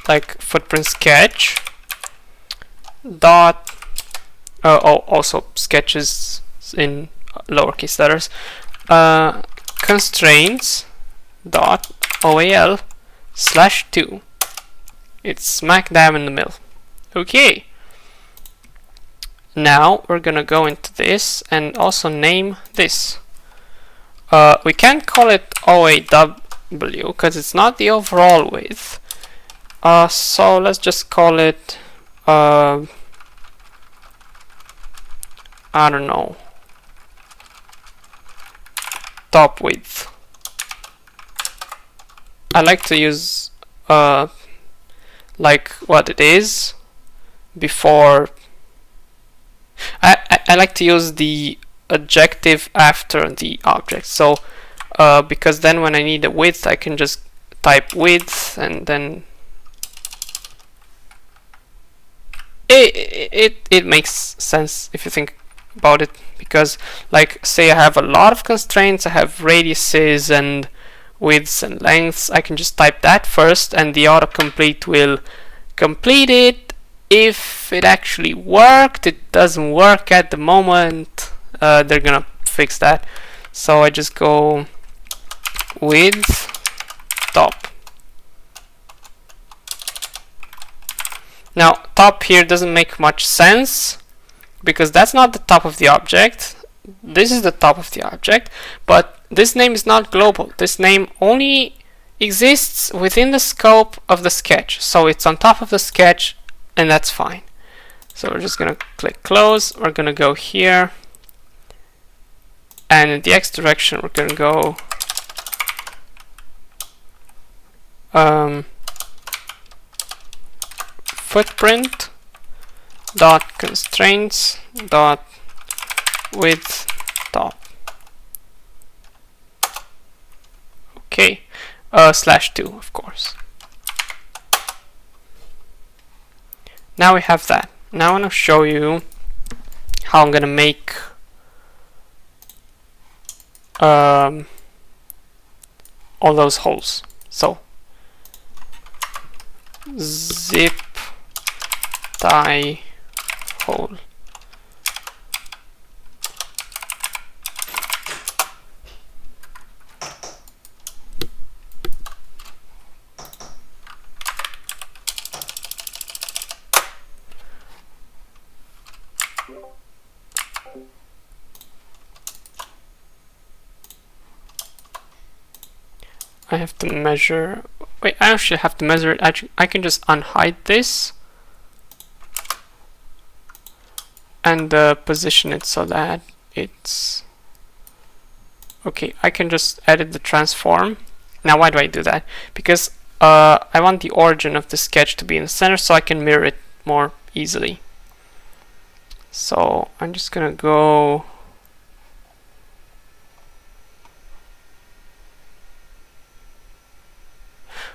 like footprint sketch dot also sketches in lowercase letters, constraints dot OAL /2. It's smack dab in the middle. Okay. Now we're gonna go into this and also name this. We can't call it OAW because it's not the overall width. So let's just call it I don't know, top width. I like to use like what it is before. I like to use the adjective after the object, so because then when I need a width I can just type width, and then it makes sense if you think about it, because like say I have a lot of constraints, I have radiuses and widths and lengths, I can just type that first and the autocomplete will complete it. If it actually worked, it doesn't work at the moment, they're gonna fix that. So I just go width top. Now top here doesn't make much sense because that's not the top of the object, this is the top of the object, but this name is not global. This name only exists within the scope of the sketch, so it's on top of the sketch, and that's fine. So we're just gonna click close, we're gonna go here, and in the X direction we're gonna go footprint dot constraints dot width top. Okay, /2 of course. Now we have that. Now I want to show you how I'm gonna make all those holes. So zip tie hole. I have to measure. Wait, I actually have to measure it. I can just unhide this and position it so that it's okay. I can just edit the transform. Now, why do I do that? Because I want the origin of the sketch to be in the center so I can mirror it more easily. So I'm just gonna go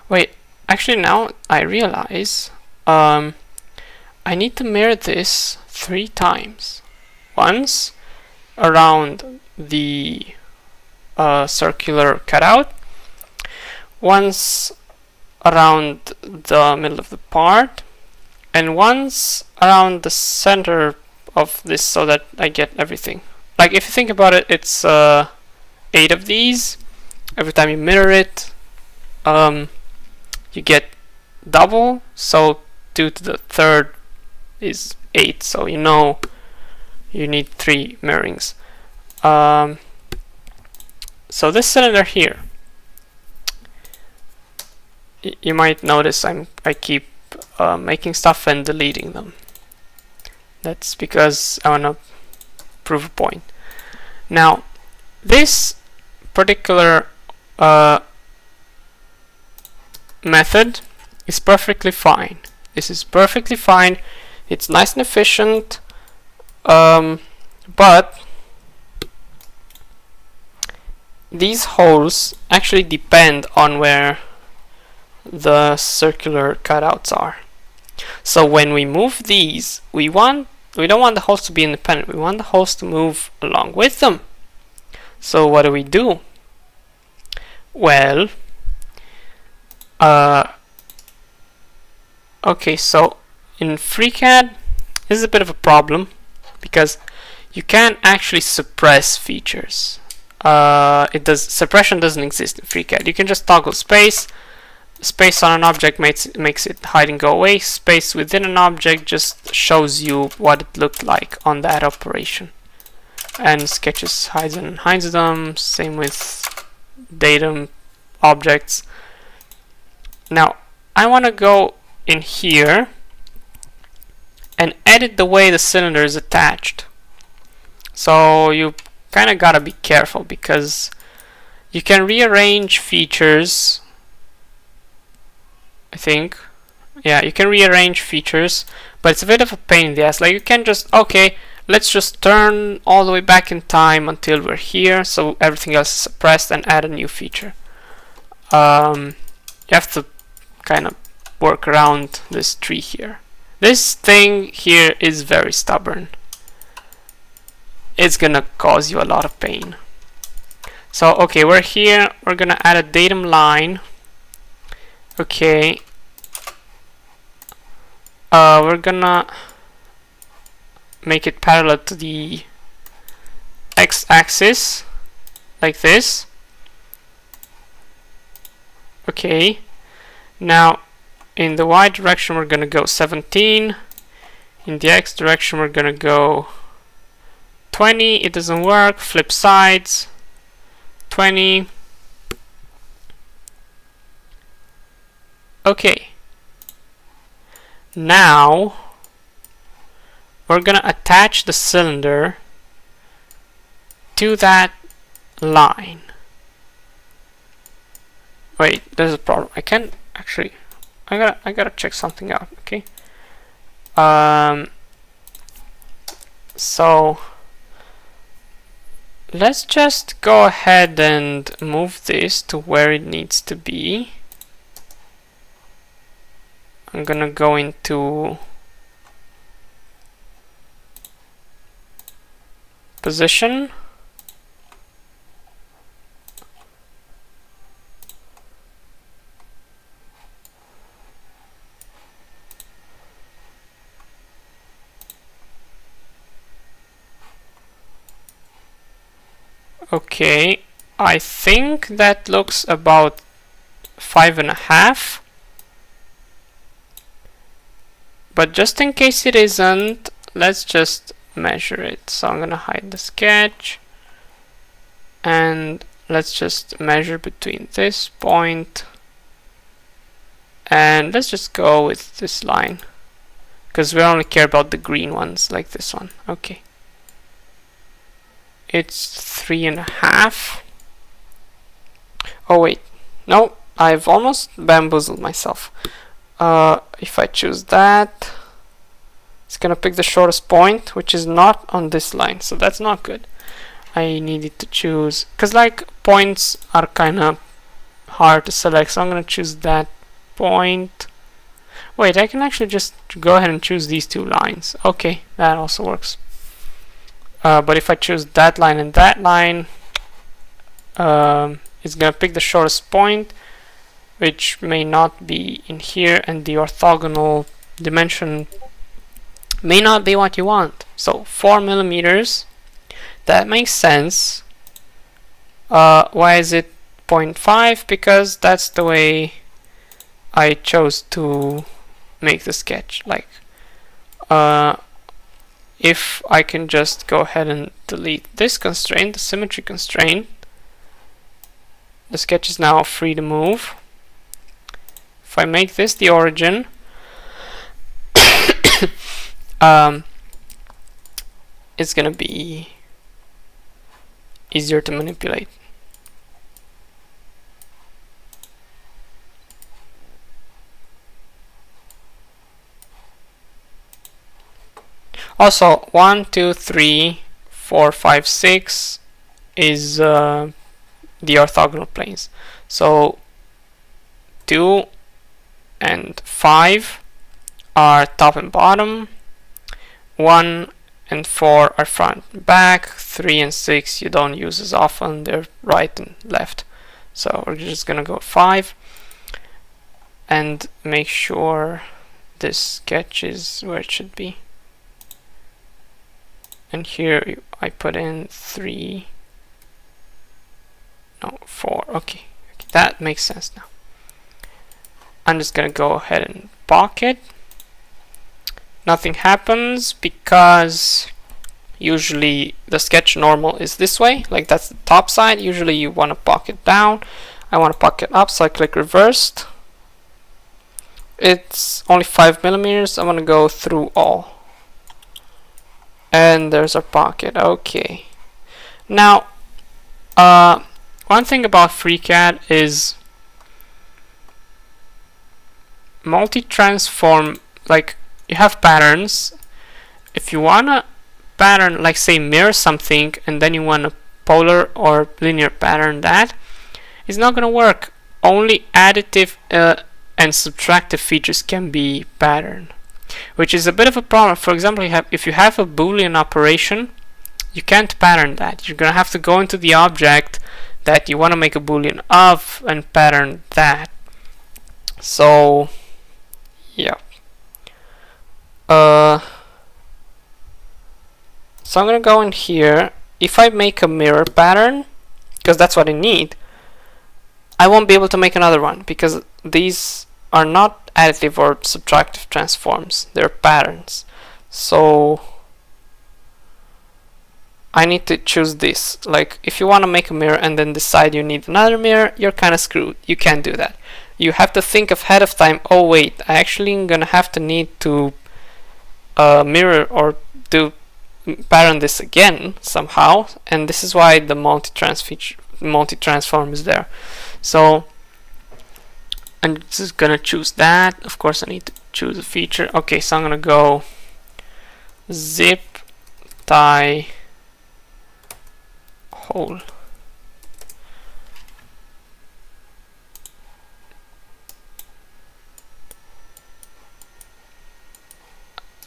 wait, actually now I realize I need to mirror this 3 times. Once around the circular cutout, once around the middle of the part, and once around the center of this so that I get everything. Like if you think about it, it's 8 of these. Every time you mirror it, you get double, so 2 to the 3rd is 8, so you know you need 3 mirrorings. So this cylinder here, you might notice I keep making stuff and deleting them. That's because I want to prove a point. Now this particular method is perfectly fine. This is perfectly fine. It's nice and efficient, but these holes actually depend on where the circular cutouts are. So when we move these, we don't want the holes to be independent. We want the holes to move along with them. So what do? Well, okay, so in FreeCAD, this is a bit of a problem because you can't actually suppress features. Suppression doesn't exist in FreeCAD. You can just toggle space. Space on an object makes it hide and go away. Space within an object just shows you what it looked like on that operation. and sketches hides and hides them. Same with datum objects. Now I want to go in here and edit the way the cylinder is attached. So you kind of gotta be careful, because you can rearrange features, I think. Yeah, you can rearrange features, but it's a bit of a pain in the ass. Like, you can just, okay, let's just turn all the way back in time until we're here, so everything else is suppressed, and add a new feature. You have to kind of work around this tree here. This thing here is very stubborn. It's gonna cause you a lot of pain. So okay, we're here, we're gonna add a datum line. Okay, we're gonna make it parallel to the x-axis like this. Okay, now in the y direction we're gonna go 17, in the x direction we're gonna go 20. It doesn't work. Flip sides, 20. Okay, now we're gonna attach the cylinder to that line. Wait, there's a problem. I can't actually. I gotta check something out. Okay. So let's just go ahead and move this to where it needs to be. I'm gonna go into position. Okay, I think that looks about 5.5. But just in case it isn't, let's just measure it. So I'm gonna hide the sketch, and let's just measure between this point, and let's just go with this line, because we only care about the green ones, like this one. Okay. It's 3.5. Oh wait, no, I've almost bamboozled myself. If I choose that, it's gonna pick the shortest point, which is not on this line, so that's not good. I needed to choose, because like points are kind of hard to select, so I'm gonna choose that point. Wait, I can actually just go ahead and choose these two lines. Okay, that also works. But if I choose that line and that line, it's gonna pick the shortest point, which may not be in here, and the orthogonal dimension may not be what you want. So 4 millimeters, that makes sense. Why is it 0.5? Because that's the way I chose to make the sketch. Like, if I can just go ahead and delete this constraint, the symmetry constraint, the sketch is now free to move. If I make this the origin, it's gonna be easier to manipulate. Also, 1, 2, 3, 4, 5, 6 is the orthogonal planes. So 2 and 5 are top and bottom. 1 and 4 are front and back. 3 and 6 you don't use as often. They're right and left. So we're just gonna go 5 and make sure this sketch is where it should be. And here I put in 3, no, 4. Okay, that makes sense now. I'm just gonna go ahead and pocket. Nothing happens because usually the sketch normal is this way, like that's the top side. Usually you want to pocket down. I want to pocket up, so I click reversed. It's only 5 millimeters. I want to go through all. And there's our pocket. Okay. Now, one thing about FreeCAD is multi-transform, like you have patterns. If you want to pattern, like say mirror something, and then you want a polar or linear pattern, that is not going to work. Only additive and subtractive features can be patterned, which is a bit of a problem. For example, if you have a Boolean operation, you can't pattern that. You're going to have to go into the object that you want to make a Boolean of and pattern that. So, yeah. So I'm going to go in here. If I make a mirror pattern, because that's what I need, I won't be able to make another one because these are not additive or subtractive transforms. They're patterns. So I need to choose this. Like if you want to make a mirror and then decide you need another mirror, you're kind of screwed. You can't do that. You have to think ahead of time, oh wait, I actually am going to have to need to mirror or do pattern this again somehow, and this is why the multi-transform is there. So I'm just gonna choose that. Of course I need to choose a feature. Okay, so I'm gonna go zip tie hole.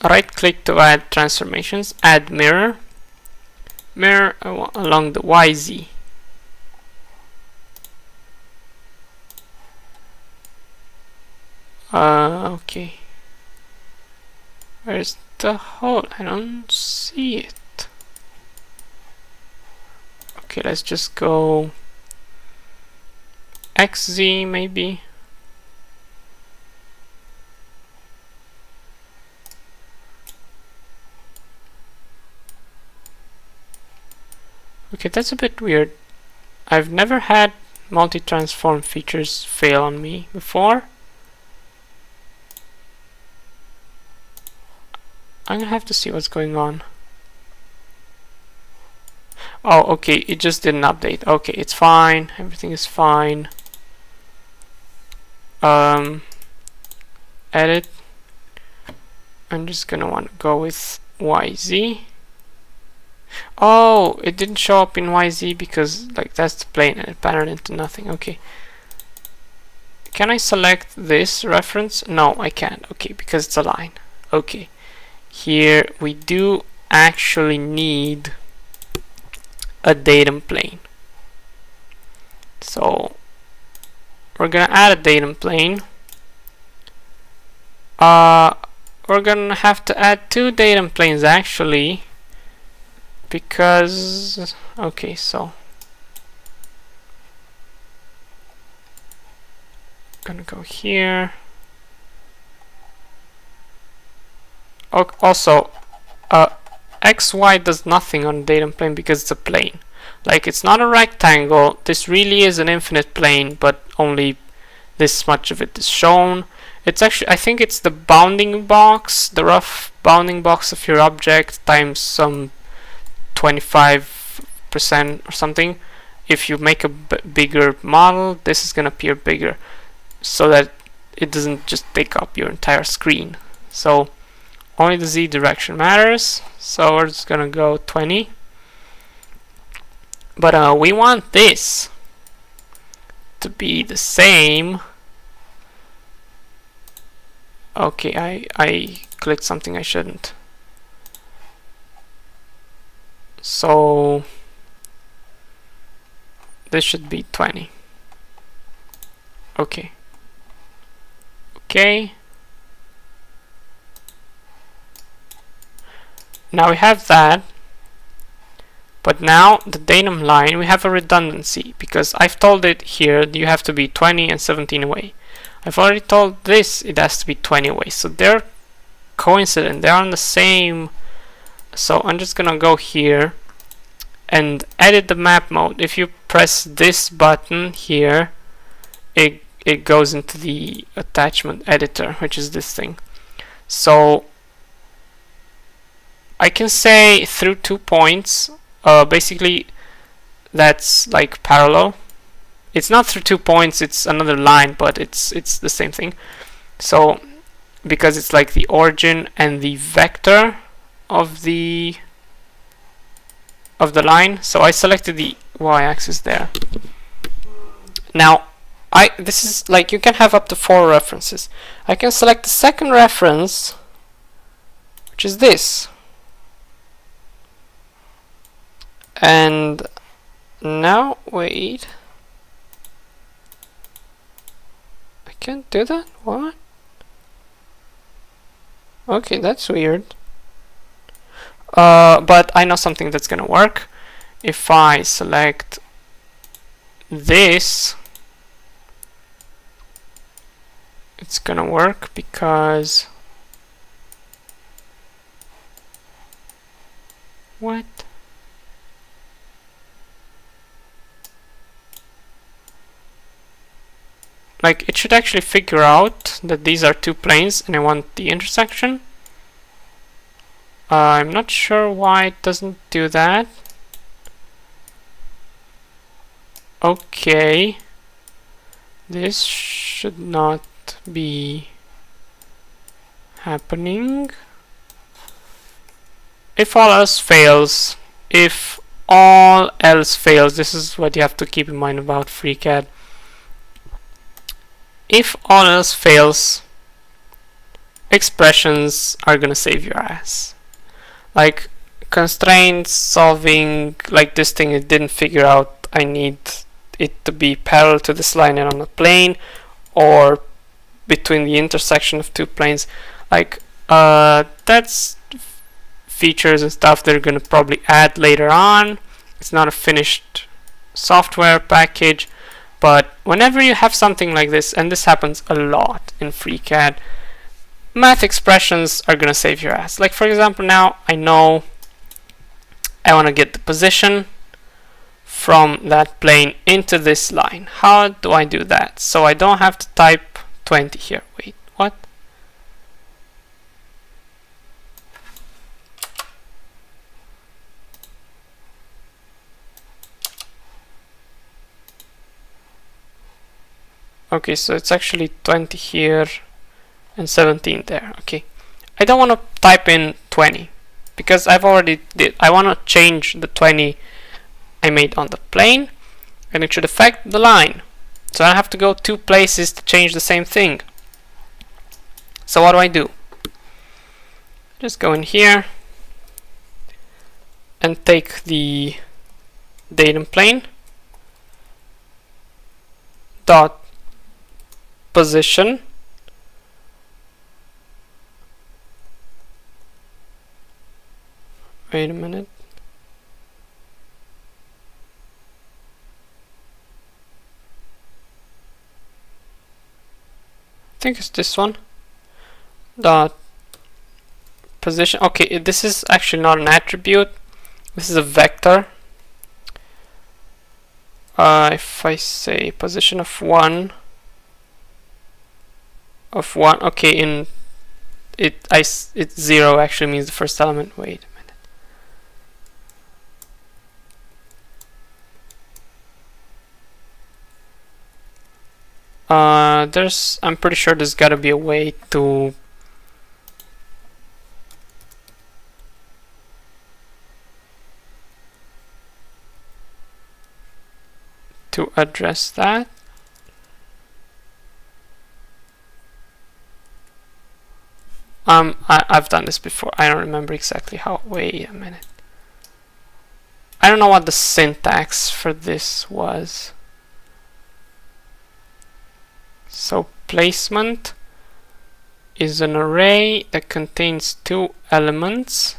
Right click to add transformations, add mirror, mirror along the YZ. Okay. Where's the hole? I don't see it. Okay, let's just go XZ maybe. Okay, that's a bit weird. I've never had multi-transform features fail on me before. I'm gonna have to see what's going on. Oh, okay, it just didn't update. Okay, it's fine. Everything is fine. Edit. I'm just gonna want to go with YZ. Oh, it didn't show up in YZ because like that's the plane and it patterned into nothing. Okay. Can I select this reference? No, I can't. Okay, because it's a line. Okay. Here we do actually need a datum plane. So we're gonna add a datum plane. We're gonna have to add 2 datum planes actually, because okay, so gonna go here. Also, XY does nothing on the datum plane because it's a plane. Like it's not a rectangle. This really is an infinite plane, but only this much of it is shown. It's actually, I think it's the bounding box, the rough bounding box of your object times some 25% or something. If you make a bigger model, this is gonna appear bigger, so that it doesn't just take up your entire screen. So only the Z direction matters. So we're just gonna go 20. But we want this to be the same. Okay, I clicked something I shouldn't. So this should be 20. Okay. Okay. Now we have that. But now the datum line, we have a redundancy because I've told it here you have to be 20 and 17 away. I've already told this it has to be 20 away. So they're coincident. They're on the same So I'm just gonna go here and edit the map mode. If you press this button here, it goes into the attachment editor, which is this thing. So I can say through 2 points, basically that's like parallel. It's not through 2 points, it's another line, but it's the same thing. So because it's like the origin and the vector of the line, so I selected the y-axis there. Now this is like, you can have up to 4 references. I can select the second reference, which is this, and now wait, I can't do that. What? Okay, that's weird. But I know something that's gonna work. If I select this, it's gonna work because what? Like, it should actually figure out that these are 2 planes and I want the intersection. I'm not sure why it doesn't do that. Okay, this should not be happening. If all else fails, this is what you have to keep in mind about FreeCAD. If all else fails, expressions are gonna save your ass. Like constraints solving, like this thing, it didn't figure out I need it to be parallel to this line and on a plane, or between the intersection of 2 planes. Like that's features and stuff they're gonna probably add later on. It's not a finished software package, but whenever you have something like this, and this happens a lot in FreeCAD, math expressions are gonna save your ass. Like for example, now I know I want to get the position from that plane into this line. How do I do that? So I don't have to type 20 here. Wait, what? Okay, so it's actually 20 here and 17 there. Okay, I don't want to type in 20 because I've already did. I want to change the 20 I made on the plane, and it should affect the line. So I have to go 2 places to change the same thing. So what do? Just go in here and take the datum plane dot position wait a minute. I think it's this one. Dot position. Okay, this is actually not an attribute. This is a vector. If I say position of 1, okay, in it's 0 actually means the first element. Wait a minute. I'm pretty sure there's gotta be a way to address that. I've done this before. I don't remember exactly how. Wait a minute. I don't know what the syntax for this was. So placement is an array that contains 2 elements,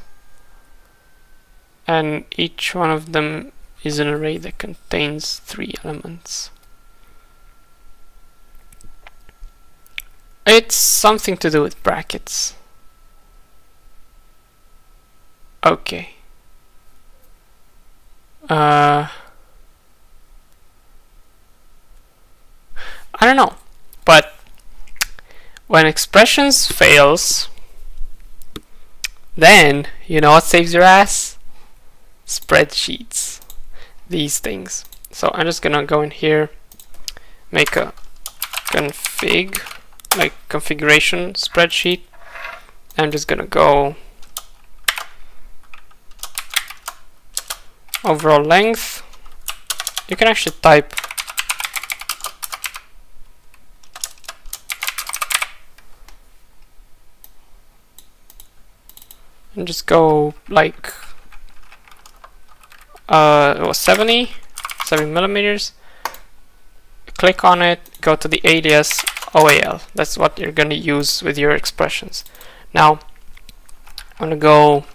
and each one of them is an array that contains 3 elements. It's something to do with brackets. Okay. I don't know, but when expressions fails, then you know what saves your ass? Spreadsheets. These things. So I'm just gonna go in here, make a config, like configuration spreadsheet. I'm just gonna go overall length. You can actually type and just go like 70 millimeters. Click on it, go to the alias OAL. That's what you're going to use with your expressions. Now I'm going to go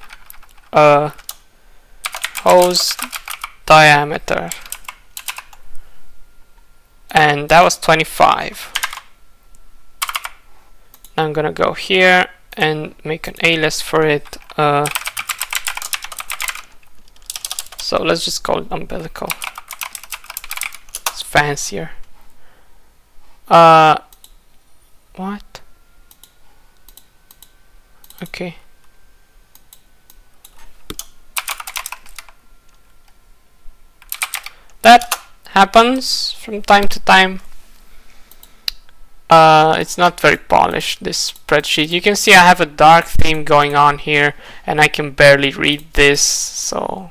hose diameter, and that was 25. Now I'm going to go here and make an alias for it. So let's just call it umbilical. It's fancier. What? Okay. That happens from time to time. It's not very polished, this spreadsheet. You can see I have a dark theme going on here, and I can barely read this, so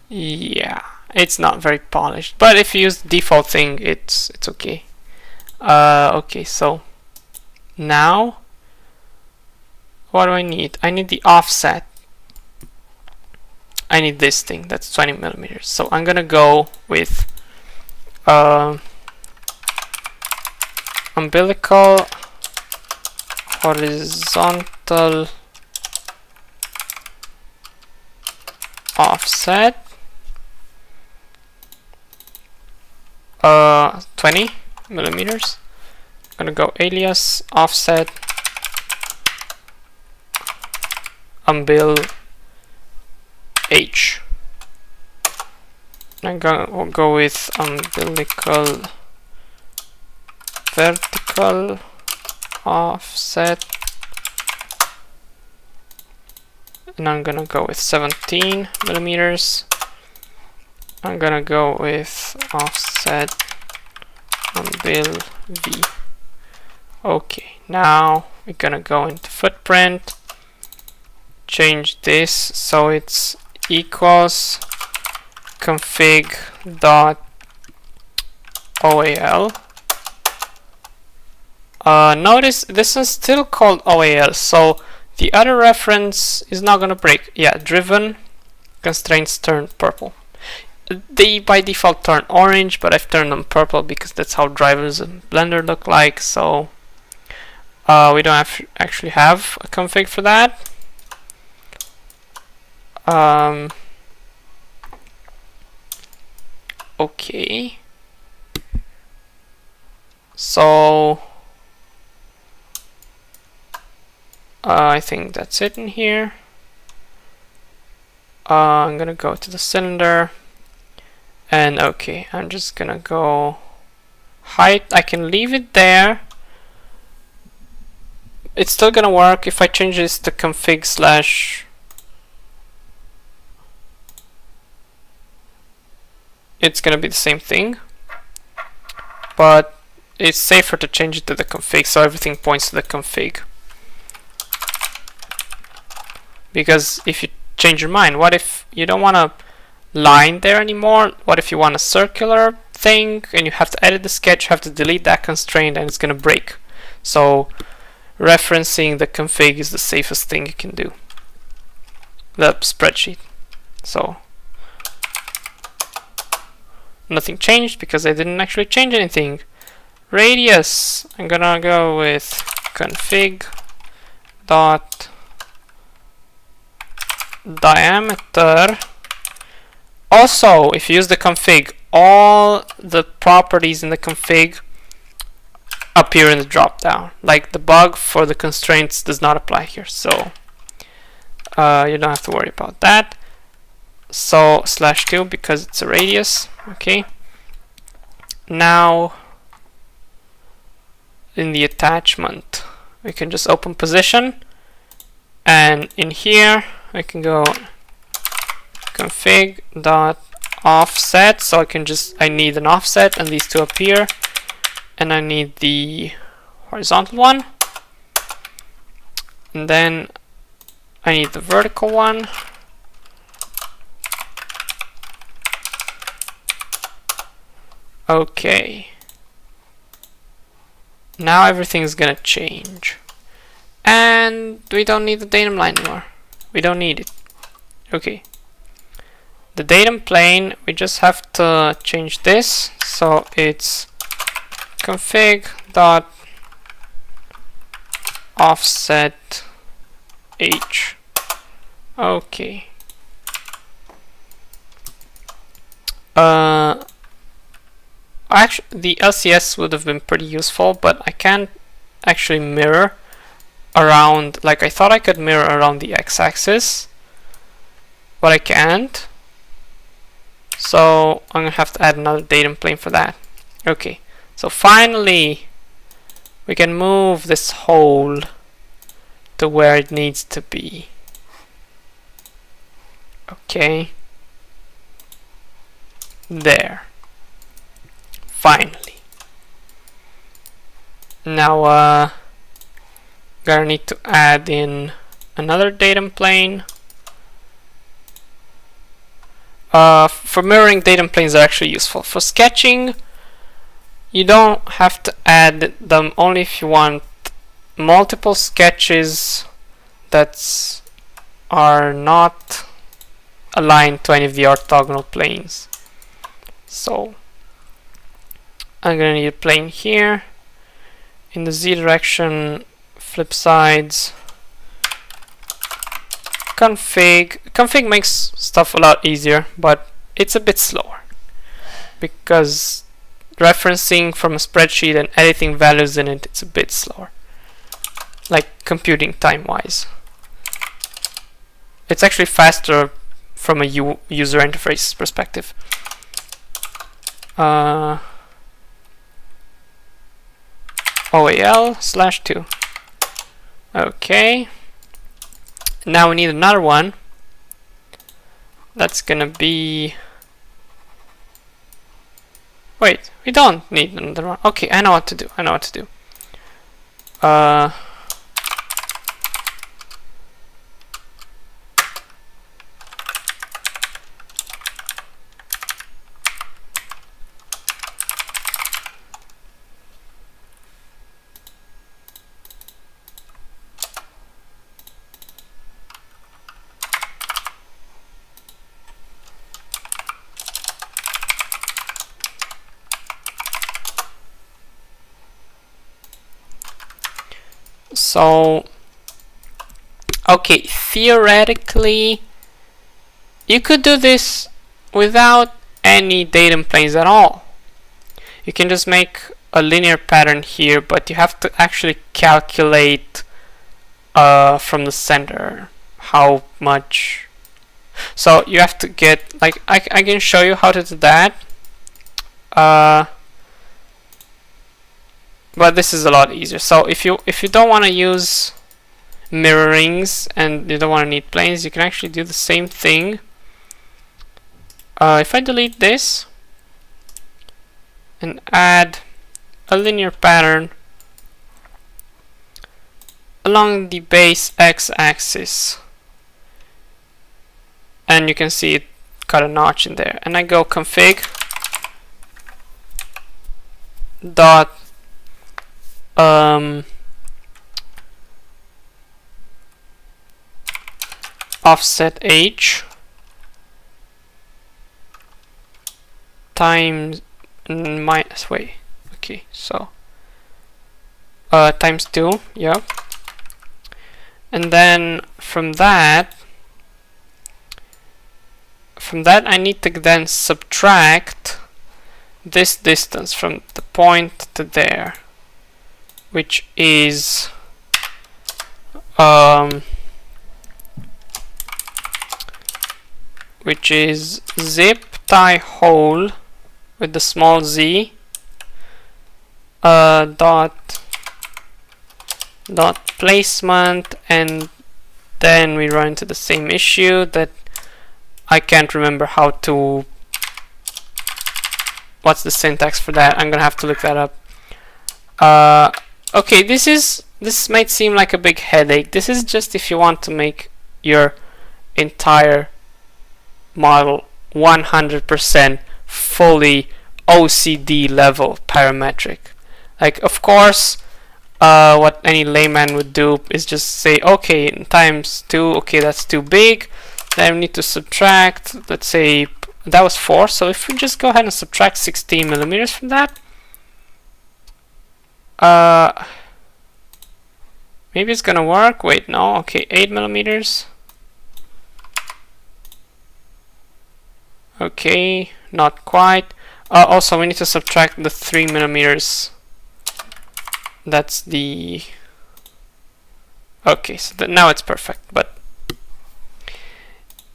yeah, it's not very polished. But if you use the default thing, it's okay. Okay, so now what do I need? I need the offset. I need this thing that's 20 millimeters. So I'm gonna go with umbilical horizontal offset 20 millimeters. I'm gonna go alias offset umbil H. I'm gonna go with umbilical vertical offset, and I'm gonna go with 17 millimeters. I'm gonna go with offset umbil V. Okay, now we're gonna go into footprint, change this so it's equals config dot OAL. Notice this is still called OAL, so the other reference is not gonna break. Yeah, driven constraints turn purple. They by default turn orange, but I've turned them purple because that's how drivers in Blender look like. So we don't actually have a config for that. Okay, so I think that's it in here. I'm gonna go to the cylinder, and okay, I'm just gonna go height. I can leave it there. It's still gonna work if I change this to config slash. It's gonna be the same thing, but it's safer to change it to the config, so everything points to the config. Because if you change your mind, what if you don't want a line there anymore? What if you want a circular thing and you have to edit the sketch, you have to delete that constraint, and it's gonna break? So referencing the config is the safest thing you can do. The spreadsheet. So nothing changed because I didn't actually change anything. Radius, I'm gonna go with config dot diameter. Also, if you use the config, all the properties in the config appear in the drop down. Like the bug for the constraints does not apply here. So You don't have to worry about that. So /2 because it's a radius. Okay. Now in the attachment, we can just open position, and in here I can go config dot offset. So I need an offset, and these two appear, and I need the horizontal one, and then I need the vertical one. Okay. Now everything's gonna change. And we don't need the datum line anymore. We don't need it. Okay. The datum plane, we just have to change this. So it's config dot offset h. Okay. Actually, the LCS would have been pretty useful, but I can't actually mirror around, like I thought I could mirror around the x-axis, but I can't. So I'm gonna have to add another datum plane for that. Okay, so finally we can move this hole to where it needs to be. Okay, there. Finally. Now gonna need to add in another datum plane. For mirroring, datum planes are actually useful. For sketching, you don't have to add them, only if you want multiple sketches that are not aligned to any of the orthogonal planes. So I'm gonna need a plane here. In the z direction, flip sides. Config makes stuff a lot easier, but it's a bit slower because referencing from a spreadsheet and editing values in it, it's a bit slower, like computing time wise. It's actually faster from a user interface perspective. OAL/2. Okay. Now we need another one. That's gonna be... Wait, we don't need another one. Okay, I know what to do. So, okay, theoretically, you could do this without any datum planes at all. You can just make a linear pattern here, but you have to actually calculate from the center how much. So you have to get, like, I can show you how to do that. But this is a lot easier. So if you don't want to use mirrorings and you don't want to need planes, you can actually do the same thing. If I delete this and add a linear pattern along the base x-axis, and you can see it got a notch in there, and I go config dot offset h times minus, wait, okay, so times 2, yeah, and then from that I need to then subtract this distance from the point to there, which is which is zip tie hole with the small z dot placement, and then we run into the same issue that I can't remember how to, what's the syntax for that. I'm gonna have to look that up. Okay, this might seem like a big headache. This is just if you want to make your entire model 100% fully OCD level parametric. Like, of course, what any layman would do is just say, okay, times 2, okay, that's too big. Then we need to subtract, let's say that was 4, so if we just go ahead and subtract 16 millimeters from that, maybe it's gonna work. Wait, no, okay, 8 millimeters. Okay, not quite. Also, we need to subtract the 3 millimeters. That's the... Okay, so now it's perfect, but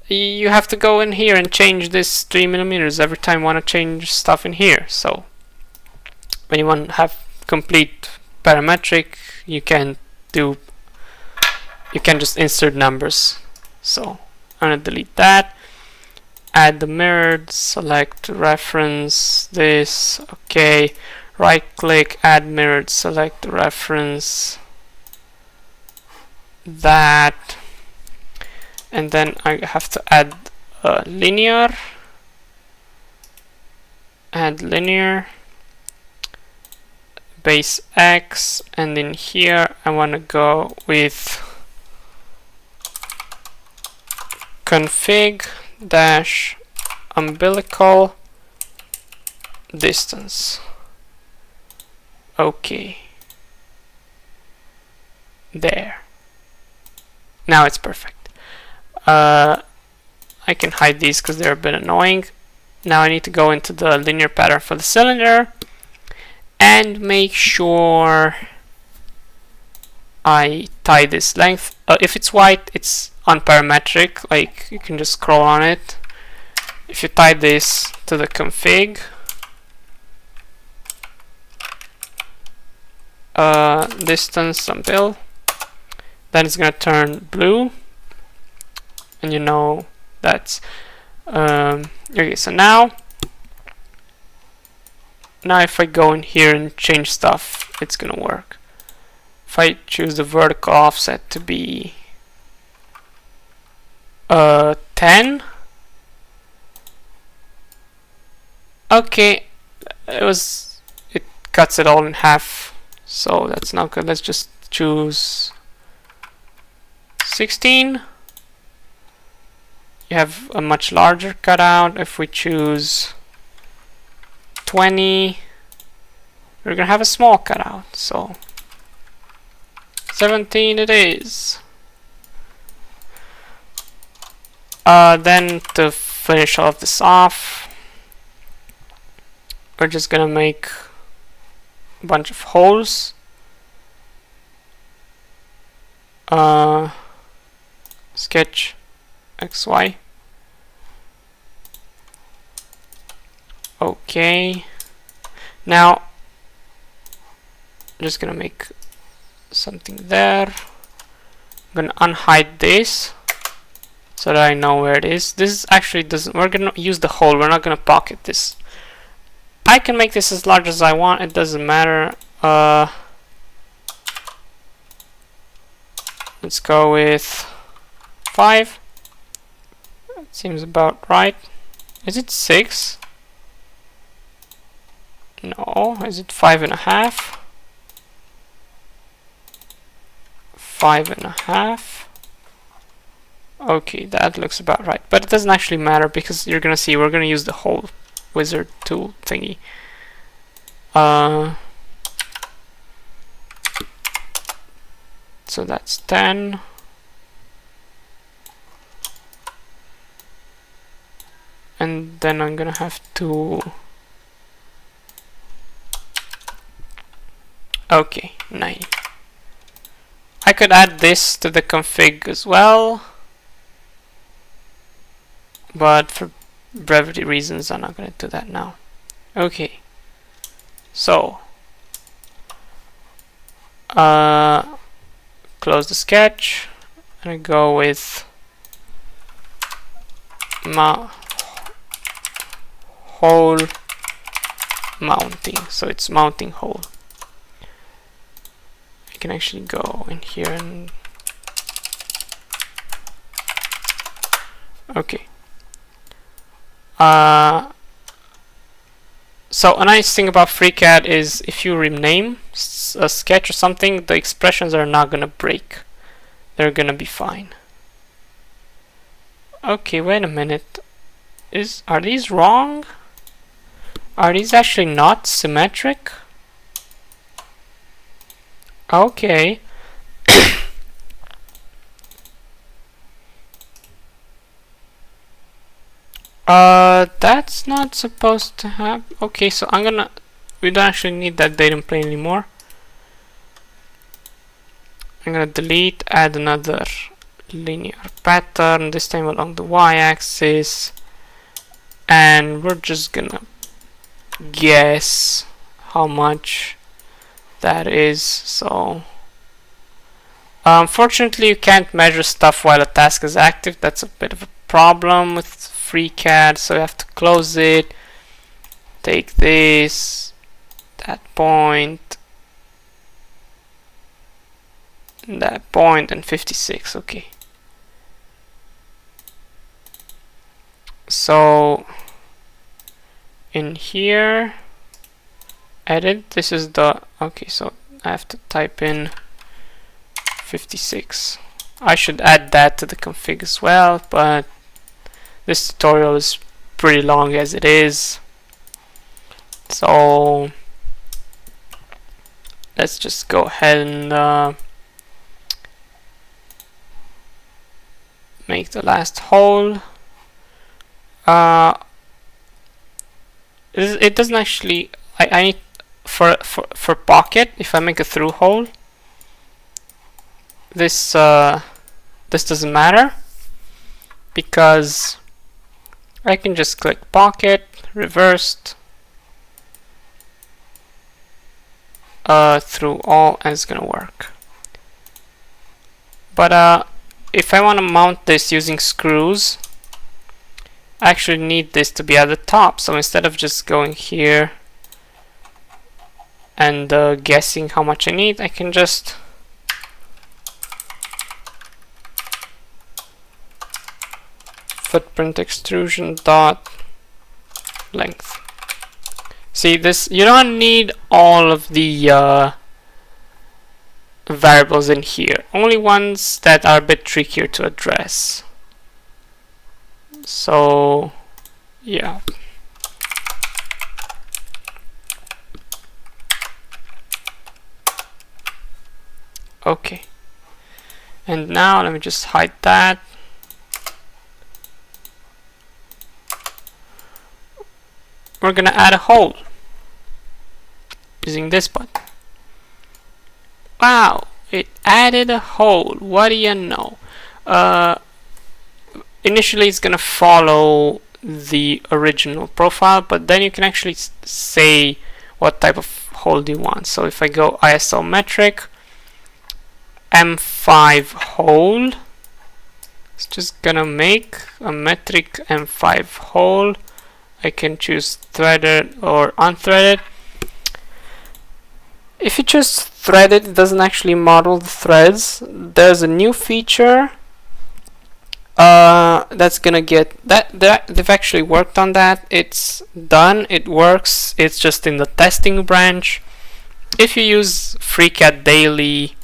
you have to go in here and change this 3 millimeters every time you want to change stuff in here. So when you want to have complete parametric, you can just insert numbers. So I'm gonna delete that. Add the mirrored, select reference, this, okay, right click, add mirrored, select the reference, that, and then I have to add linear, add linear, base X, and in here I want to go with config dash umbilical distance. Okay, there. Now it's perfect. I can hide these because they're a bit annoying. Now I need to go into the linear pattern for the cylinder and make sure I tie this length. If it's white, it's unparametric, like you can just scroll on it. If you tie this to the config, distance umbil, then it's gonna turn blue, and you know that's okay. So now if I go in here and change stuff, it's gonna work. If I choose the vertical offset to be 10, okay, it cuts it all in half, so that's not good. Let's just choose 16. You have a much larger cutout. If we choose 20, we're gonna have a small cutout, so 17 it is. Then to finish all of this off, we're just gonna make a bunch of holes. Sketch XY. Okay. Now I'm just gonna make something there. I'm gonna unhide this so that I know where it is. This actually doesn't, we're gonna use the hole, we're not gonna pocket this. I can make this as large as I want, it doesn't matter. Let's go with 5. That seems about right. Is it 6? No, is it 5.5? 5.5. Okay, that looks about right, but it doesn't actually matter because you're gonna see we're gonna use the whole wizard tool thingy. So that's 10. And then I'm gonna have to, okay, 9. I could add this to the config as well, but for brevity reasons I'm not going to do that now. Okay, so close the sketch and I go with hole mounting, so it's mounting hole. I can actually go in here and okay. So a nice thing about FreeCAD is if you rename a sketch or something, the expressions are not gonna break. They're gonna be fine. Okay, wait a minute. Are these wrong? Are these actually not symmetric? Okay. That's not supposed to happen. Okay, so we don't actually need that datum plane anymore. I'm gonna delete, add another linear pattern, this time along the y-axis, and we're just gonna guess how much that is. So unfortunately you can't measure stuff while a task is active. That's a bit of a problem with FreeCAD, so you have to close it, take this, that point, and 56. Okay, so in here, edit, this is the, okay, so I have to type in 56. I should add that to the config as well, but this tutorial is pretty long as it is, so let's just go ahead and make the last hole. It doesn't actually, I need for pocket, if I make a through hole, this doesn't matter, because I can just click pocket, reversed, through all, and it's gonna work. But if I want to mount this using screws, I actually need this to be at the top. So instead of just going here and guessing how much I need, I can just footprint extrusion dot length. See this, you don't need all of the variables in here, only ones that are a bit trickier to address. So yeah, okay, and now let me just hide that. We're gonna add a hole using this button. Wow, it added a hole. What do you know? Initially it's gonna follow the original profile, but then you can actually say what type of hole do you want. So if I go isometric M5 hole, it's just gonna make a metric M5 hole. I can choose threaded or unthreaded. If you choose threaded, it doesn't actually model the threads. There's a new feature that's gonna get that they've actually worked on that. It's done, it works, it's just in the testing branch. If you use FreeCAD daily,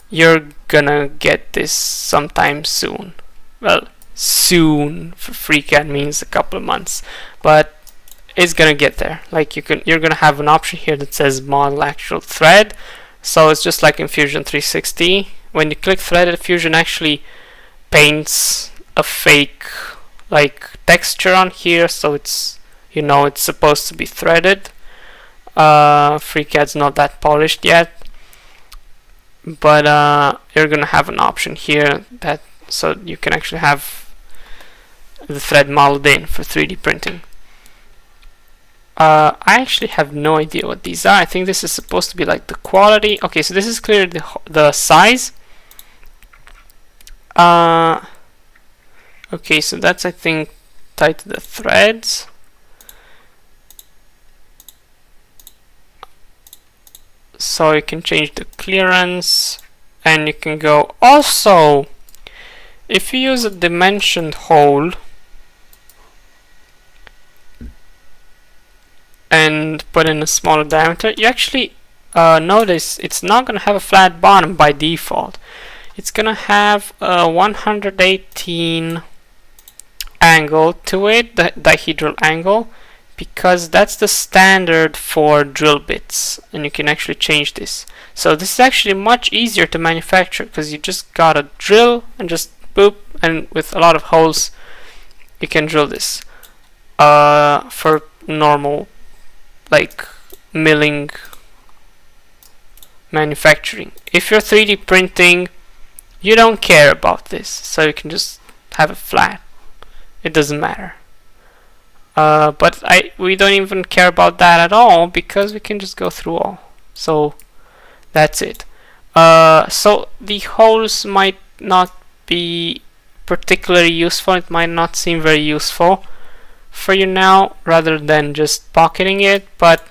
you're gonna get this sometime soon. Well, soon for FreeCAD means a couple of months, but it's gonna get there. Like you're gonna have an option here that says model actual thread. So it's just like in Fusion 360. When you click threaded, Fusion actually paints a fake like texture on here, so it's, you know, it's supposed to be threaded. FreeCAD's not that polished yet, but you're gonna have an option here that so you can actually have the thread modeled in for 3D printing. I actually have no idea what these are. I think this is supposed to be like the quality. Okay, so this is clearly the size. Okay, so that's, I think, tied to the threads. So you can change the clearance, and you can go also, if you use a dimensioned hole and put in a smaller diameter, you actually notice it's not going to have a flat bottom by default. It's going to have a 118 angle to it, the dihedral angle, because that's the standard for drill bits, and you can actually change this. So this is actually much easier to manufacture, because you just gotta drill and just boop, and with a lot of holes you can drill this for normal like milling manufacturing. If you're 3D printing, you don't care about this, so you can just have it flat. It doesn't matter. But we don't even care about that at all, because we can just go through all. So that's it. So the holes might not be particularly useful. It might not seem very useful for you now, rather than just pocketing it. But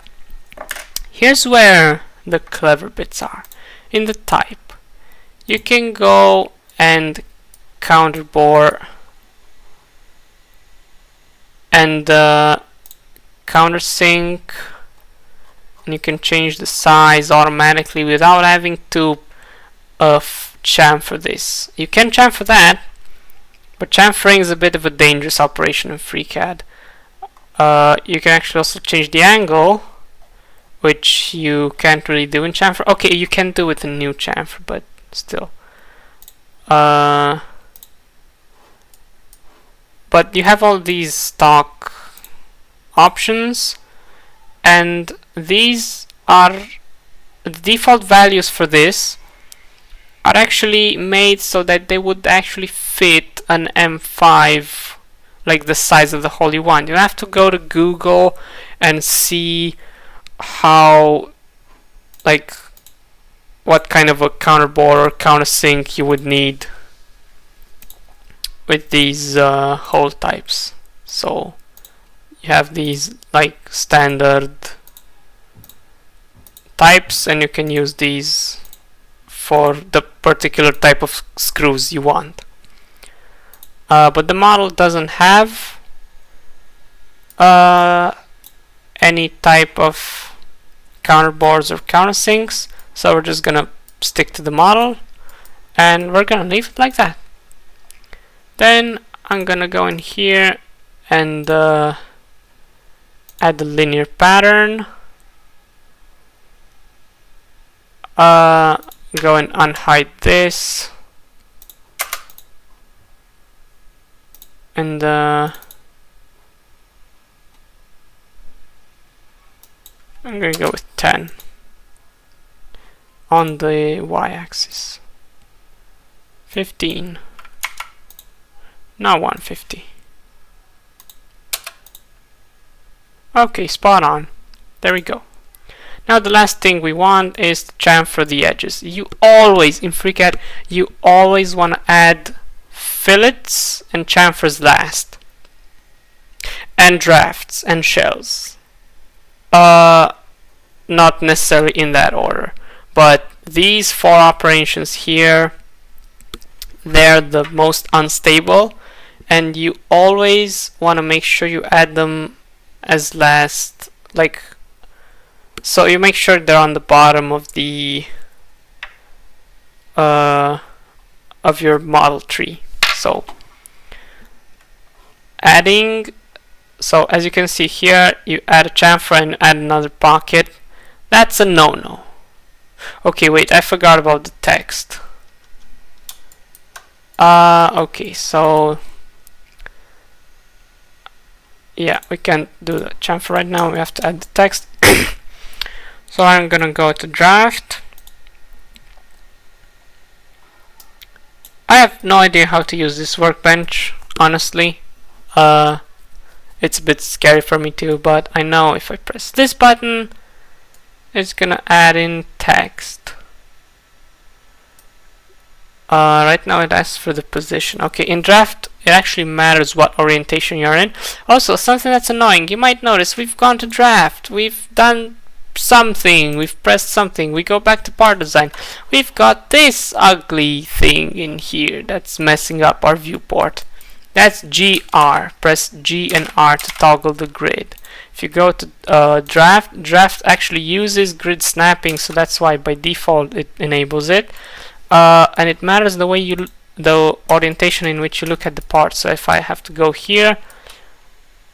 here's where the clever bits are. In the type, you can go and counterbore and countersink, and you can change the size automatically without having to chamfer this. You can chamfer that, but chamfering is a bit of a dangerous operation in FreeCAD. You can actually also change the angle, which you can't really do in chamfer. Okay, you can do it in new chamfer, but still. But you have all these stock options, and these are the default values for this are actually made so that they would actually fit an M5, like the size of the hole you want. You have to go to Google and see how, like, what kind of a counterbore or countersink you would need with these hole types. So you have these like standard types, and you can use these for the particular type of screws you want. But the model doesn't have any type of counterbores or countersinks, so we're just gonna stick to the model, and we're gonna leave it like that. Then I'm gonna go in here and add the linear pattern. Go and unhide this, and I'm gonna go with 10 on the y-axis, 15. Not 150. Okay, spot on. There we go. Now the last thing we want is to chamfer the edges. You always, in FreeCAD, you always want to add fillets and chamfers last. And drafts and shells. Not necessarily in that order. But these four operations here, they're the most unstable, and you always want to make sure you add them as last, like, so you make sure they're on the bottom of the of your model tree. So adding, so as you can see here, you add a chamfer and add another pocket. That's a no-no. Okay, wait, I forgot about the text. Okay, so yeah, we can't do the chamfer right now. We have to add the text. So I'm gonna go to draft. I have no idea how to use this workbench, honestly. It's a bit scary for me too, but I know if I press this button, it's gonna add in text. Right now it asks for the position. Okay, in draft it actually matters what orientation you're in. Also, something that's annoying, you might notice we've gone to draft, we've done something, we've pressed something, we go back to part design, we've got this ugly thing in here that's messing up our viewport. That's GR. Press G and R to toggle the grid. If you go to draft actually uses grid snapping, so that's why by default it enables it. And it matters the way the orientation in which you look at the part. So if I have to go here,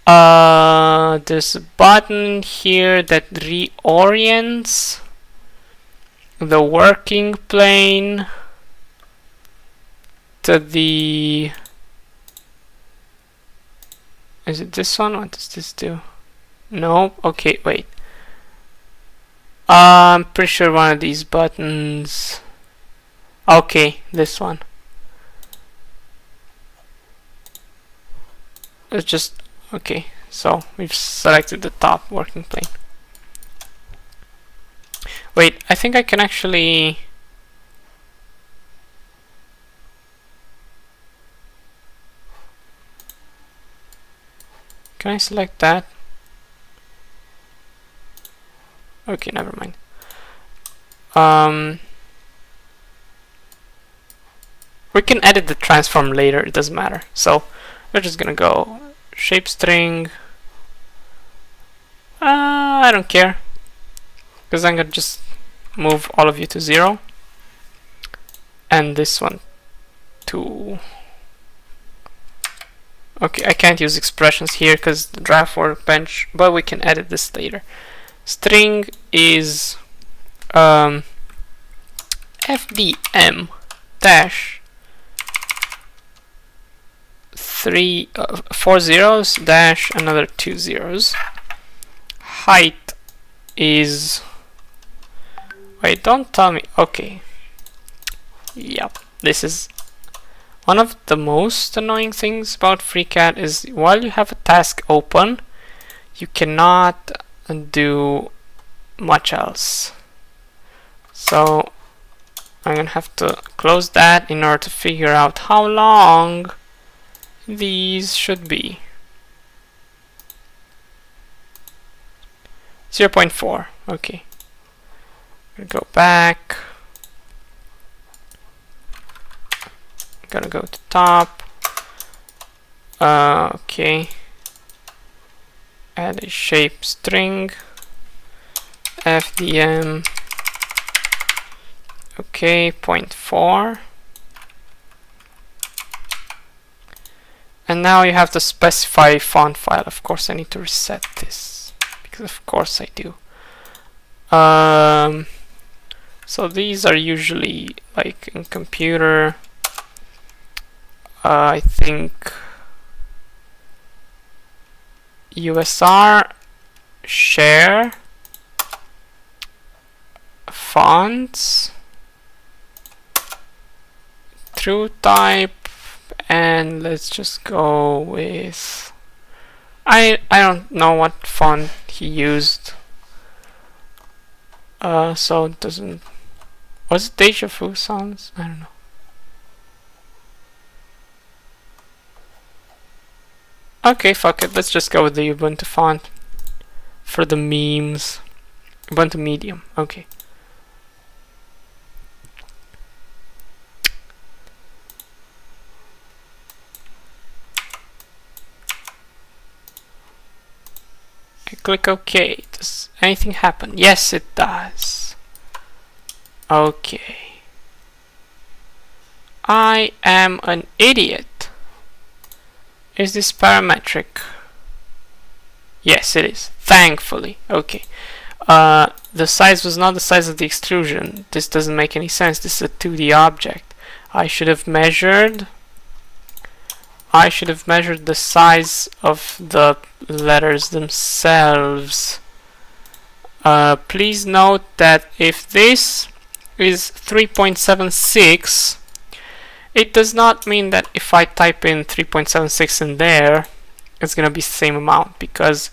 there's a button here that reorients the working plane to the... Is it this one? What does this do? No? Okay, wait. I'm pretty sure one of these buttons... Okay, this one. It's just... Okay, so we've selected the top working plane. Wait, I think I can actually... Can I select that? Okay, never mind. We can edit the transform later, it doesn't matter. So we're just gonna go shape string. I don't care, because I'm gonna just move all of you to 0 and this one to... Okay, I can't use expressions here because the draft workbench, but we can edit this later. String is FDM dash 4 zeros dash another 2 zeros. Height is... Wait, don't tell me. Okay. Yep, this is one of the most annoying things about FreeCAD is while you have a task open, you cannot do much else. So I'm gonna have to close that in order to figure out how long these should be. 0.4. Okay. Go back. Gotta go to top. Okay. Add a shape string. FDM. Okay, 0.4. And now you have to specify font file. Of course, I need to reset this because of course I do. So these are usually like in computer. I think USR share fonts true type, and let's just go with I don't know what font he used, so it doesn't... Was it Deja Vu sounds? I don't know. Okay, fuck it, let's just go with the Ubuntu font for the memes. Ubuntu Medium, okay. I click OK. Does anything happen? Yes, it does. Okay. I am an idiot. Is this parametric? Yes, it is. Thankfully. Okay. The size was not the size of the extrusion. This doesn't make any sense. This is a 2D object. I should have measured the size of the letters themselves. Please note that if this is 3.76, it does not mean that if I type in 3.76 in there, it's gonna be the same amount, because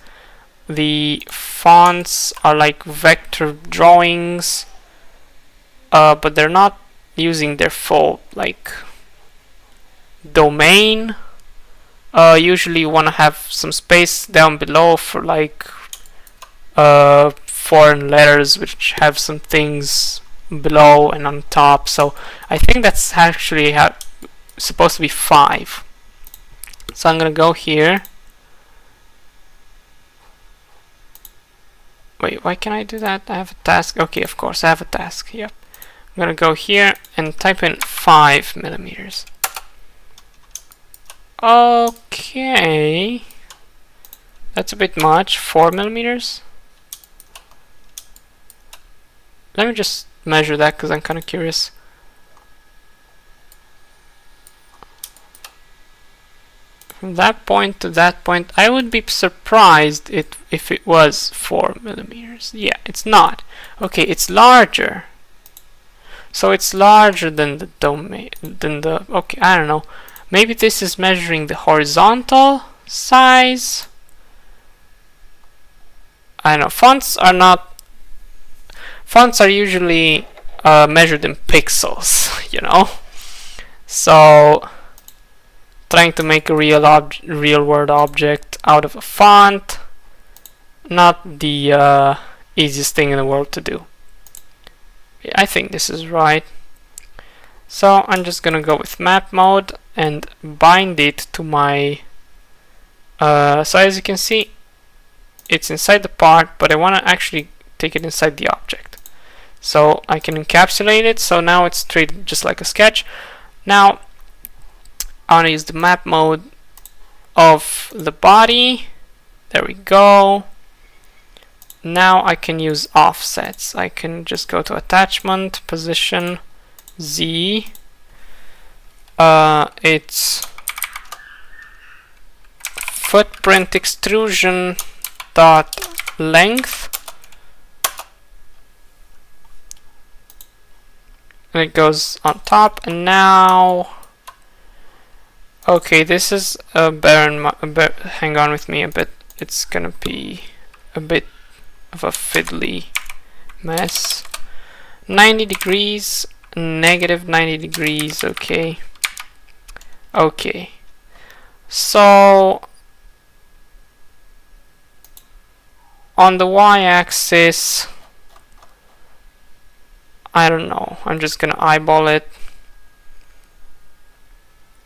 the fonts are like vector drawings, but they're not using their full like domain. Usually you want to have some space down below for like foreign letters which have some things below and on top. So I think that's actually supposed to be 5. So I'm gonna go here. Wait, why can I do that? I have a task. Okay, of course I have a task. Yep. I'm gonna go here and type in 5 millimeters. Okay, that's a bit much. 4 millimeters. Let me just measure that because I'm kind of curious. From that point to that point, I would be surprised if it was 4 millimeters. Yeah, it's not. Okay, it's larger. So it's larger than the domain, okay, I don't know. Maybe this is measuring the horizontal size. I don't know. Fonts are usually measured in pixels, you know. So trying to make a real world object out of a font, not the easiest thing in the world to do. I think this is right. So I'm just gonna go with map mode and bind it to my so as you can see, it's inside the part, but I want to actually take it inside the object. So I can encapsulate it, so now it's treated just like a sketch. Now I want to use the map mode of the body. There we go. Now I can use offsets. I can just go to attachment, position, Z. It's footprint extrusion dot length, and it goes on top. And now, okay, this is hang on with me a bit. It's gonna be a bit of a fiddly mess. 90 degrees, negative 90 degrees. Okay. Okay. So on the y-axis, I don't know. I'm just gonna eyeball it.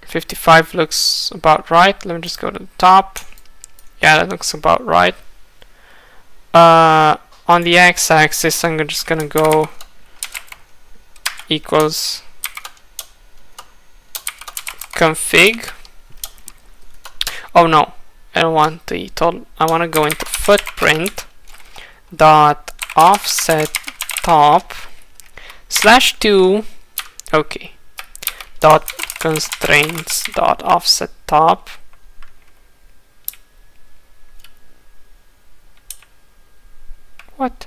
55 looks about right. Let me just go to the top. Yeah, that looks about right. On the x-axis, I'm just gonna go equals config. Oh no, I don't want the total. I want to go into footprint dot offset top /2. Okay. Dot constraints dot offset top. What?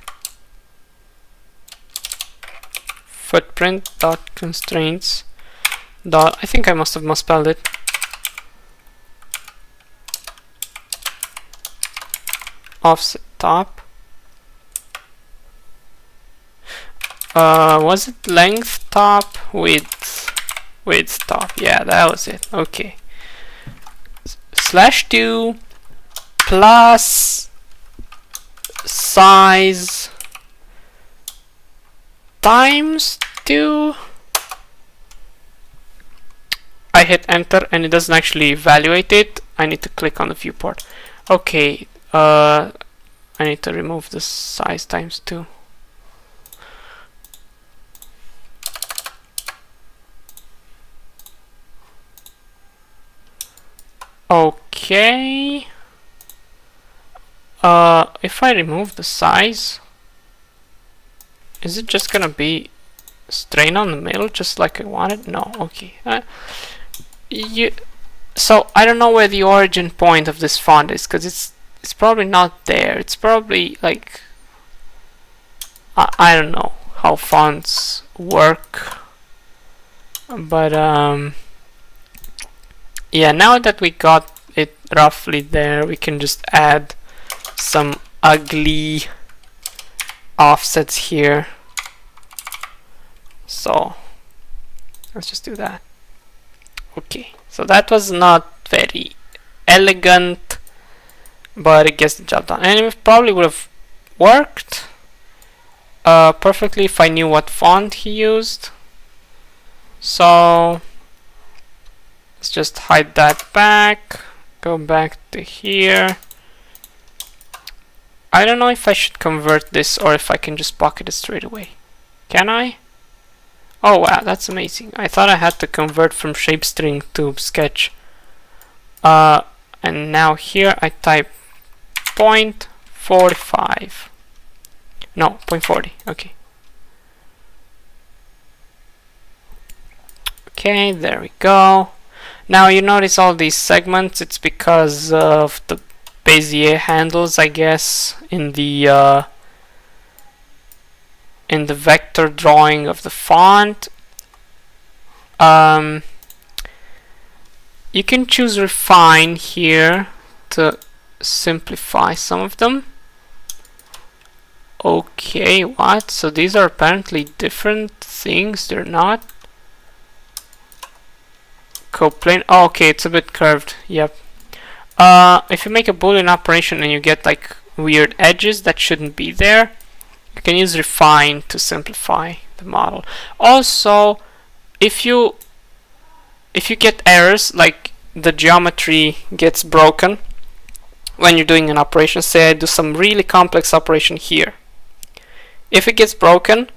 Footprint dot constraints dot. I think I must have misspelled it. Offset top. Was it length top, width top? Yeah, that was it. Okay. /2 plus size times 2. I hit enter and it doesn't actually evaluate it. I need to click on the viewport. Okay, I need to remove the size times 2. Okay. If I remove the size, is it just gonna be straight on the middle just like I wanted? No. Okay. So I don't know where the origin point of this font is, because it's probably not there. It's probably like I don't know how fonts work, but yeah, now that we got it roughly there, we can just add some ugly offsets here. So let's just do that. Okay, so that was not very elegant, but it gets the job done, and it probably would have worked perfectly if I knew what font he used. So let's just hide that back, go back to here. I don't know if I should convert this or if I can just pocket it straight away. Can I? Oh wow, that's amazing. I thought I had to convert from shape string to sketch. And now here I type 0.45. No, 0.40. Okay. Okay, there we go. Now you notice all these segments. It's because of the Bezier handles, I guess, in the vector drawing of the font. You can choose refine here to simplify some of them. Okay, what? So these are apparently different things. They're not coplane. Oh, okay, it's a bit curved. Yep. If you make a Boolean operation and you get like weird edges that shouldn't be there, you can use refine to simplify the model. Also, if you get errors, like the geometry gets broken when you're doing an operation, say I do some really complex operation here. If it gets broken,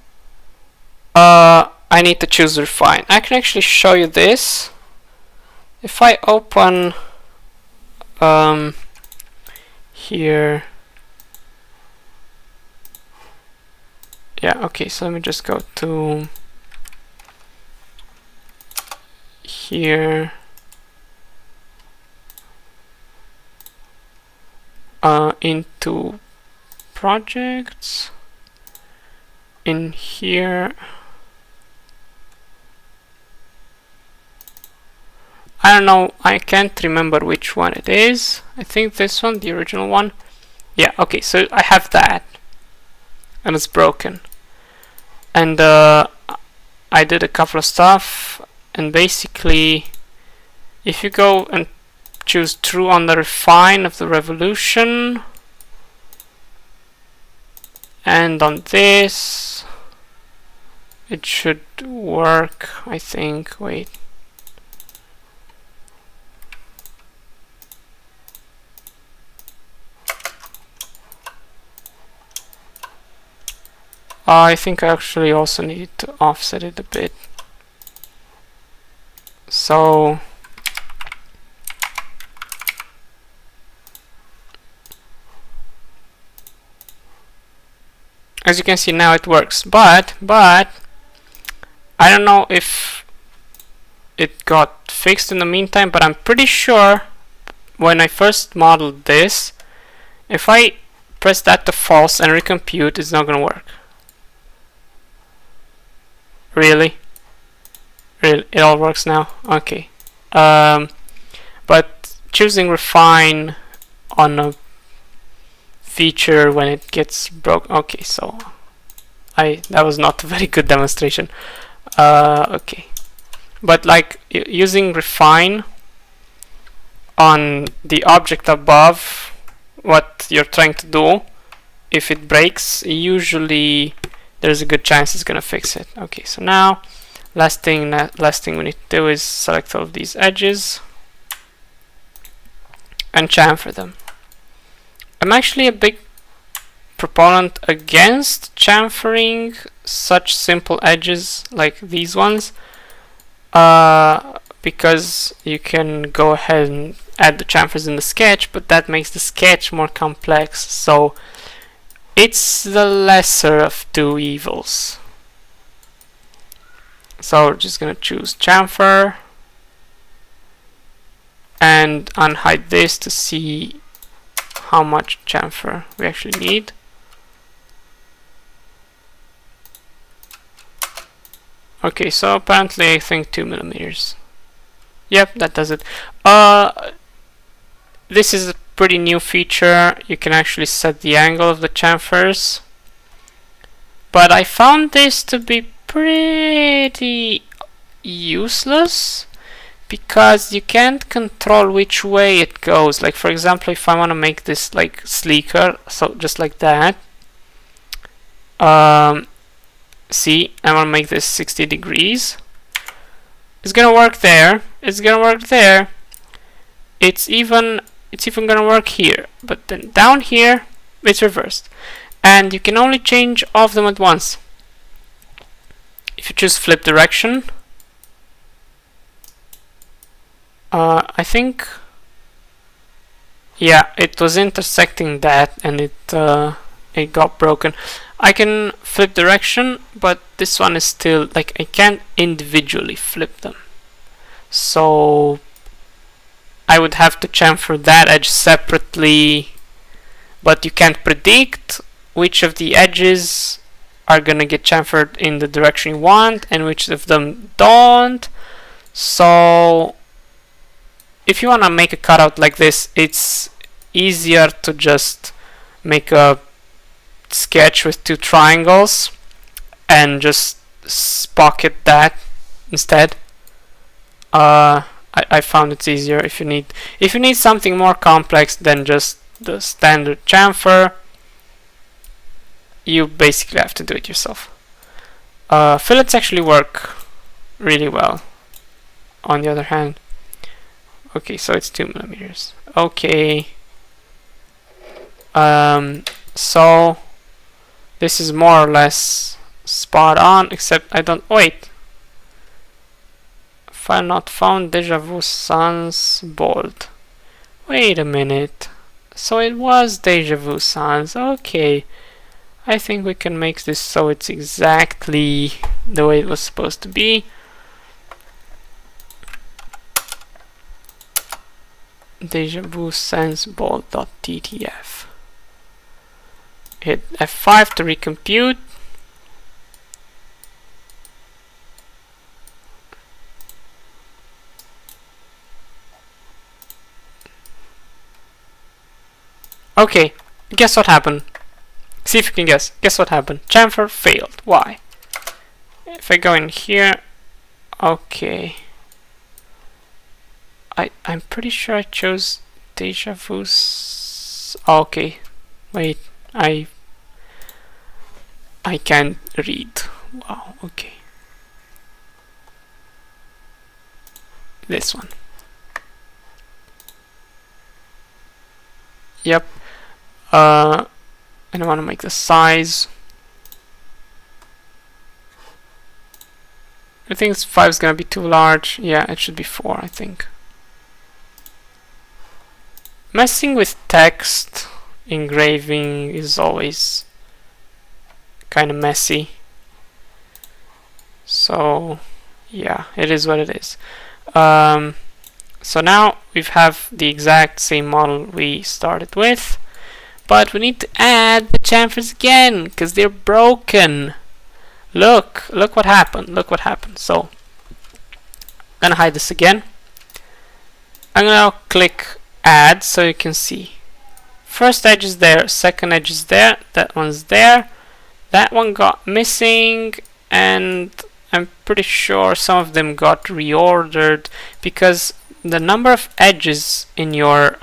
I need to choose refine. I can actually show you this. If I open here, yeah, okay, so let me just go to here, into projects, in here, I don't know, I can't remember which one it is. I think this one, the original one. Yeah, okay, so I have that, and it's broken. And I did a couple of stuff, and basically, if you go and choose true on the refine of the revolution, and on this, it should work, I think. Wait. I think I actually also need to offset it a bit. So as you can see now it works, but I don't know if it got fixed in the meantime, but I'm pretty sure when I first modeled this, if I press that to false and recompute, it's not gonna work. Really? Really? It all works now? Okay. But choosing refine on a feature when it gets broke. Okay, so that was not a very good demonstration. Okay. But like using refine on the object above what you're trying to do, if it breaks, usually there's a good chance it's gonna fix it. Okay, so now last thing we need to do is select all of these edges and chamfer them. I'm actually a big proponent against chamfering such simple edges like these ones, because you can go ahead and add the chamfers in the sketch, but that makes the sketch more complex. So it's the lesser of two evils. So we're just gonna choose chamfer and unhide this to see how much chamfer we actually need. Okay, so apparently I think 2 millimeters. Yep, that does it. this is a pretty new feature. You can actually set the angle of the chamfers, but I found this to be pretty useless because you can't control which way it goes. Like, for example, if I want to make this like sleeker, so just like that, see, I want to make this 60 degrees. It's gonna work there. It's gonna work there. It's even gonna work here. But then down here, it's reversed, and you can only change all of them at once. If you choose flip direction, I think, yeah, it was intersecting that, and it got broken. I can flip direction, but this one is still, like, I can't individually flip them. So I would have to chamfer that edge separately, but you can't predict which of the edges are gonna get chamfered in the direction you want and which of them don't. So if you want to make a cutout like this, it's easier to just make a sketch with two triangles and just pocket that instead. I found it's easier. If you need something more complex than just the standard chamfer, you basically have to do it yourself. Fillets actually work really well, on the other hand. Okay, so it's 2 millimeters. Okay. So this is more or less spot on, except I don't wait. File not found, Deja Vu Sans bold. Wait a minute. So it was Deja Vu Sans. Okay. I think we can make this so it's exactly the way it was supposed to be. Deja Vu Sans bold.ttf. Hit F5 to recompute. Okay, guess what happened? See if you can guess. Guess what happened? Chamfer failed. Why? If I go in here, okay. I'm pretty sure I chose Deja Vu. Okay, wait. I can't read. Wow. Okay. This one. Yep. And I want to make the size. I think 5 is gonna be too large. Yeah, it should be 4, I think. Messing with text engraving is always kind of messy. So yeah, it is what it is. So now we have the exact same model we started with, but we need to add the chamfers again because they're broken. Look what happened. Look what happened. So I'm gonna hide this again. I'm gonna now click add so you can see. First edge is there, second edge is there, that one's there, that one got missing, and I'm pretty sure some of them got reordered because the number of edges in your,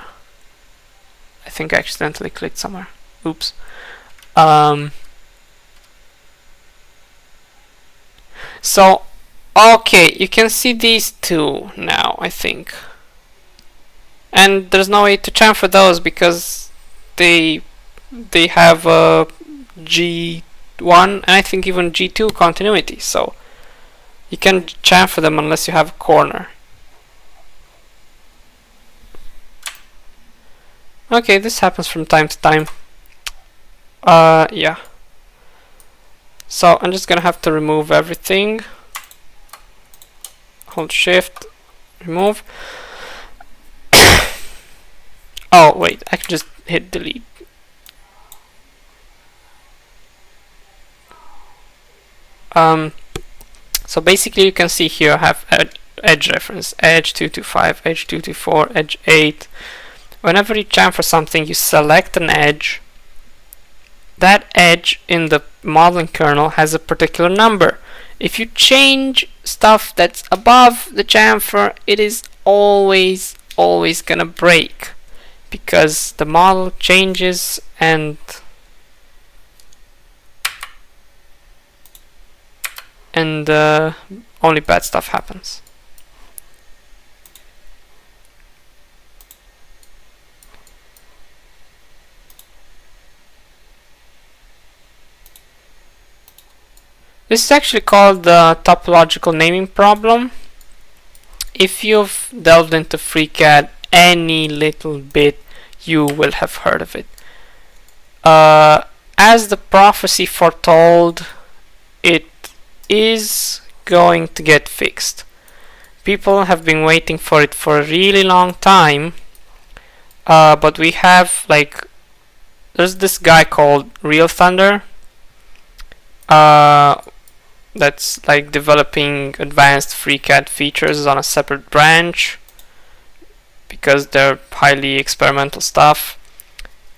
I think I accidentally clicked somewhere. Oops. So okay, you can see these two now, I think. And there's no way to chamfer those because they have a G1 and I think even G2 continuity, so you can chamfer them unless you have a corner. Okay, this happens from time to time. Yeah. So I'm just gonna have to remove everything. Hold shift, remove. Oh wait, I can just hit delete. So basically you can see here I have edge reference, edge 225, edge 224, edge 8, whenever you chamfer something, you select an edge. That edge in the modeling kernel has a particular number. If you change stuff that's above the chamfer, it is always gonna break, because the model changes and only bad stuff happens. This is actually called the topological naming problem. If you've delved into FreeCAD any little bit, you will have heard of it. As the prophecy foretold, it is going to get fixed. People have been waiting for it for a really long time, but we have, like, there's this guy called Real Thunder that's like developing advanced FreeCAD features on a separate branch because they're highly experimental stuff.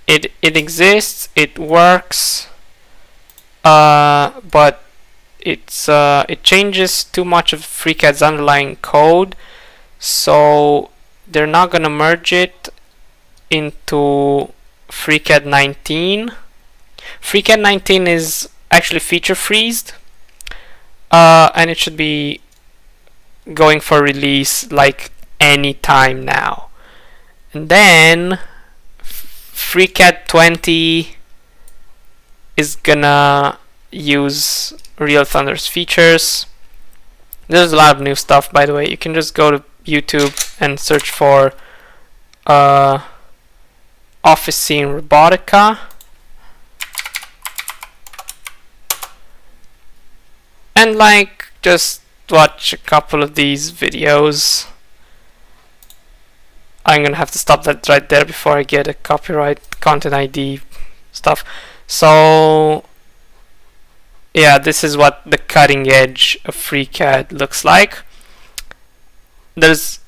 It exists, it works, but it changes too much of FreeCAD's underlying code, so they're not gonna merge it into FreeCAD 19. FreeCAD 19 is actually feature freezed, and it should be going for release like any time now. And then FreeCAD 20 is gonna use Real Thunder's features. There's a lot of new stuff, by the way. You can just go to YouTube and search for Office Scene Robotica, and like just watch a couple of these videos. I'm gonna have to stop that right there before I get a copyright content ID stuff. So yeah, this is what the cutting edge of FreeCAD looks like. There's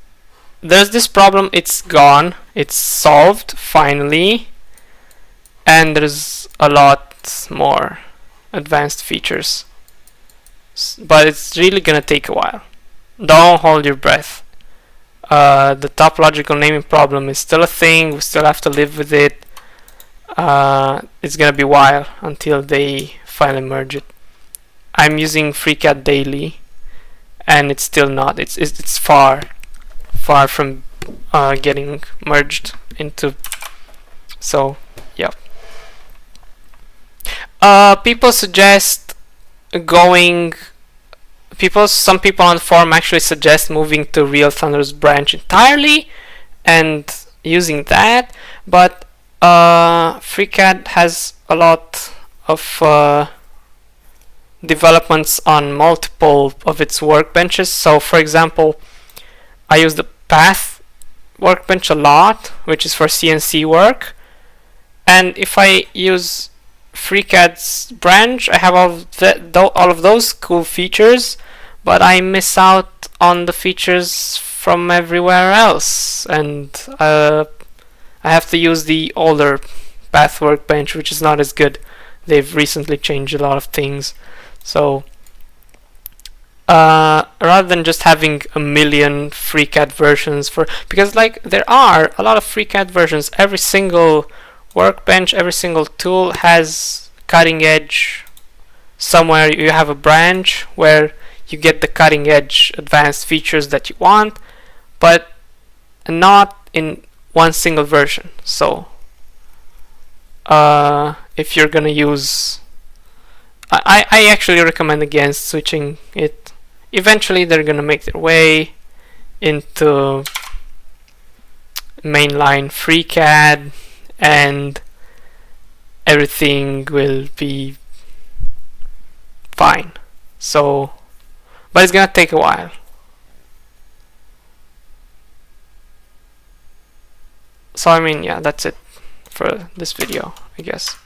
this problem, it's gone, it's solved finally, and there's a lot more advanced features, but it's really gonna take a while. Don't hold your breath. The topological naming problem is still a thing, we still have to live with it. It's gonna be a while until they finally merge it. I'm using FreeCAD daily and it's still not, it's far from getting merged into, so yeah. People suggest some people on the forum actually suggest moving to Real Thunder's branch entirely and using that, but FreeCAD has a lot of developments on multiple of its workbenches. So for example, I use the Path workbench a lot, which is for CNC work, and if I use FreeCAD's branch, I have all of those cool features, but I miss out on the features from everywhere else, and I have to use the older Path workbench, which is not as good. They've recently changed a lot of things, so rather than just having a million FreeCAD versions because like there are a lot of FreeCAD versions, every single workbench, every single tool has cutting edge. Somewhere you have a branch where you get the cutting edge advanced features that you want, but not in one single version. So if you're gonna use, I actually recommend against switching it. Eventually they're gonna make their way into mainline FreeCAD and everything will be fine. So, but it's gonna take a while. So I mean, yeah, that's it for this video, I guess.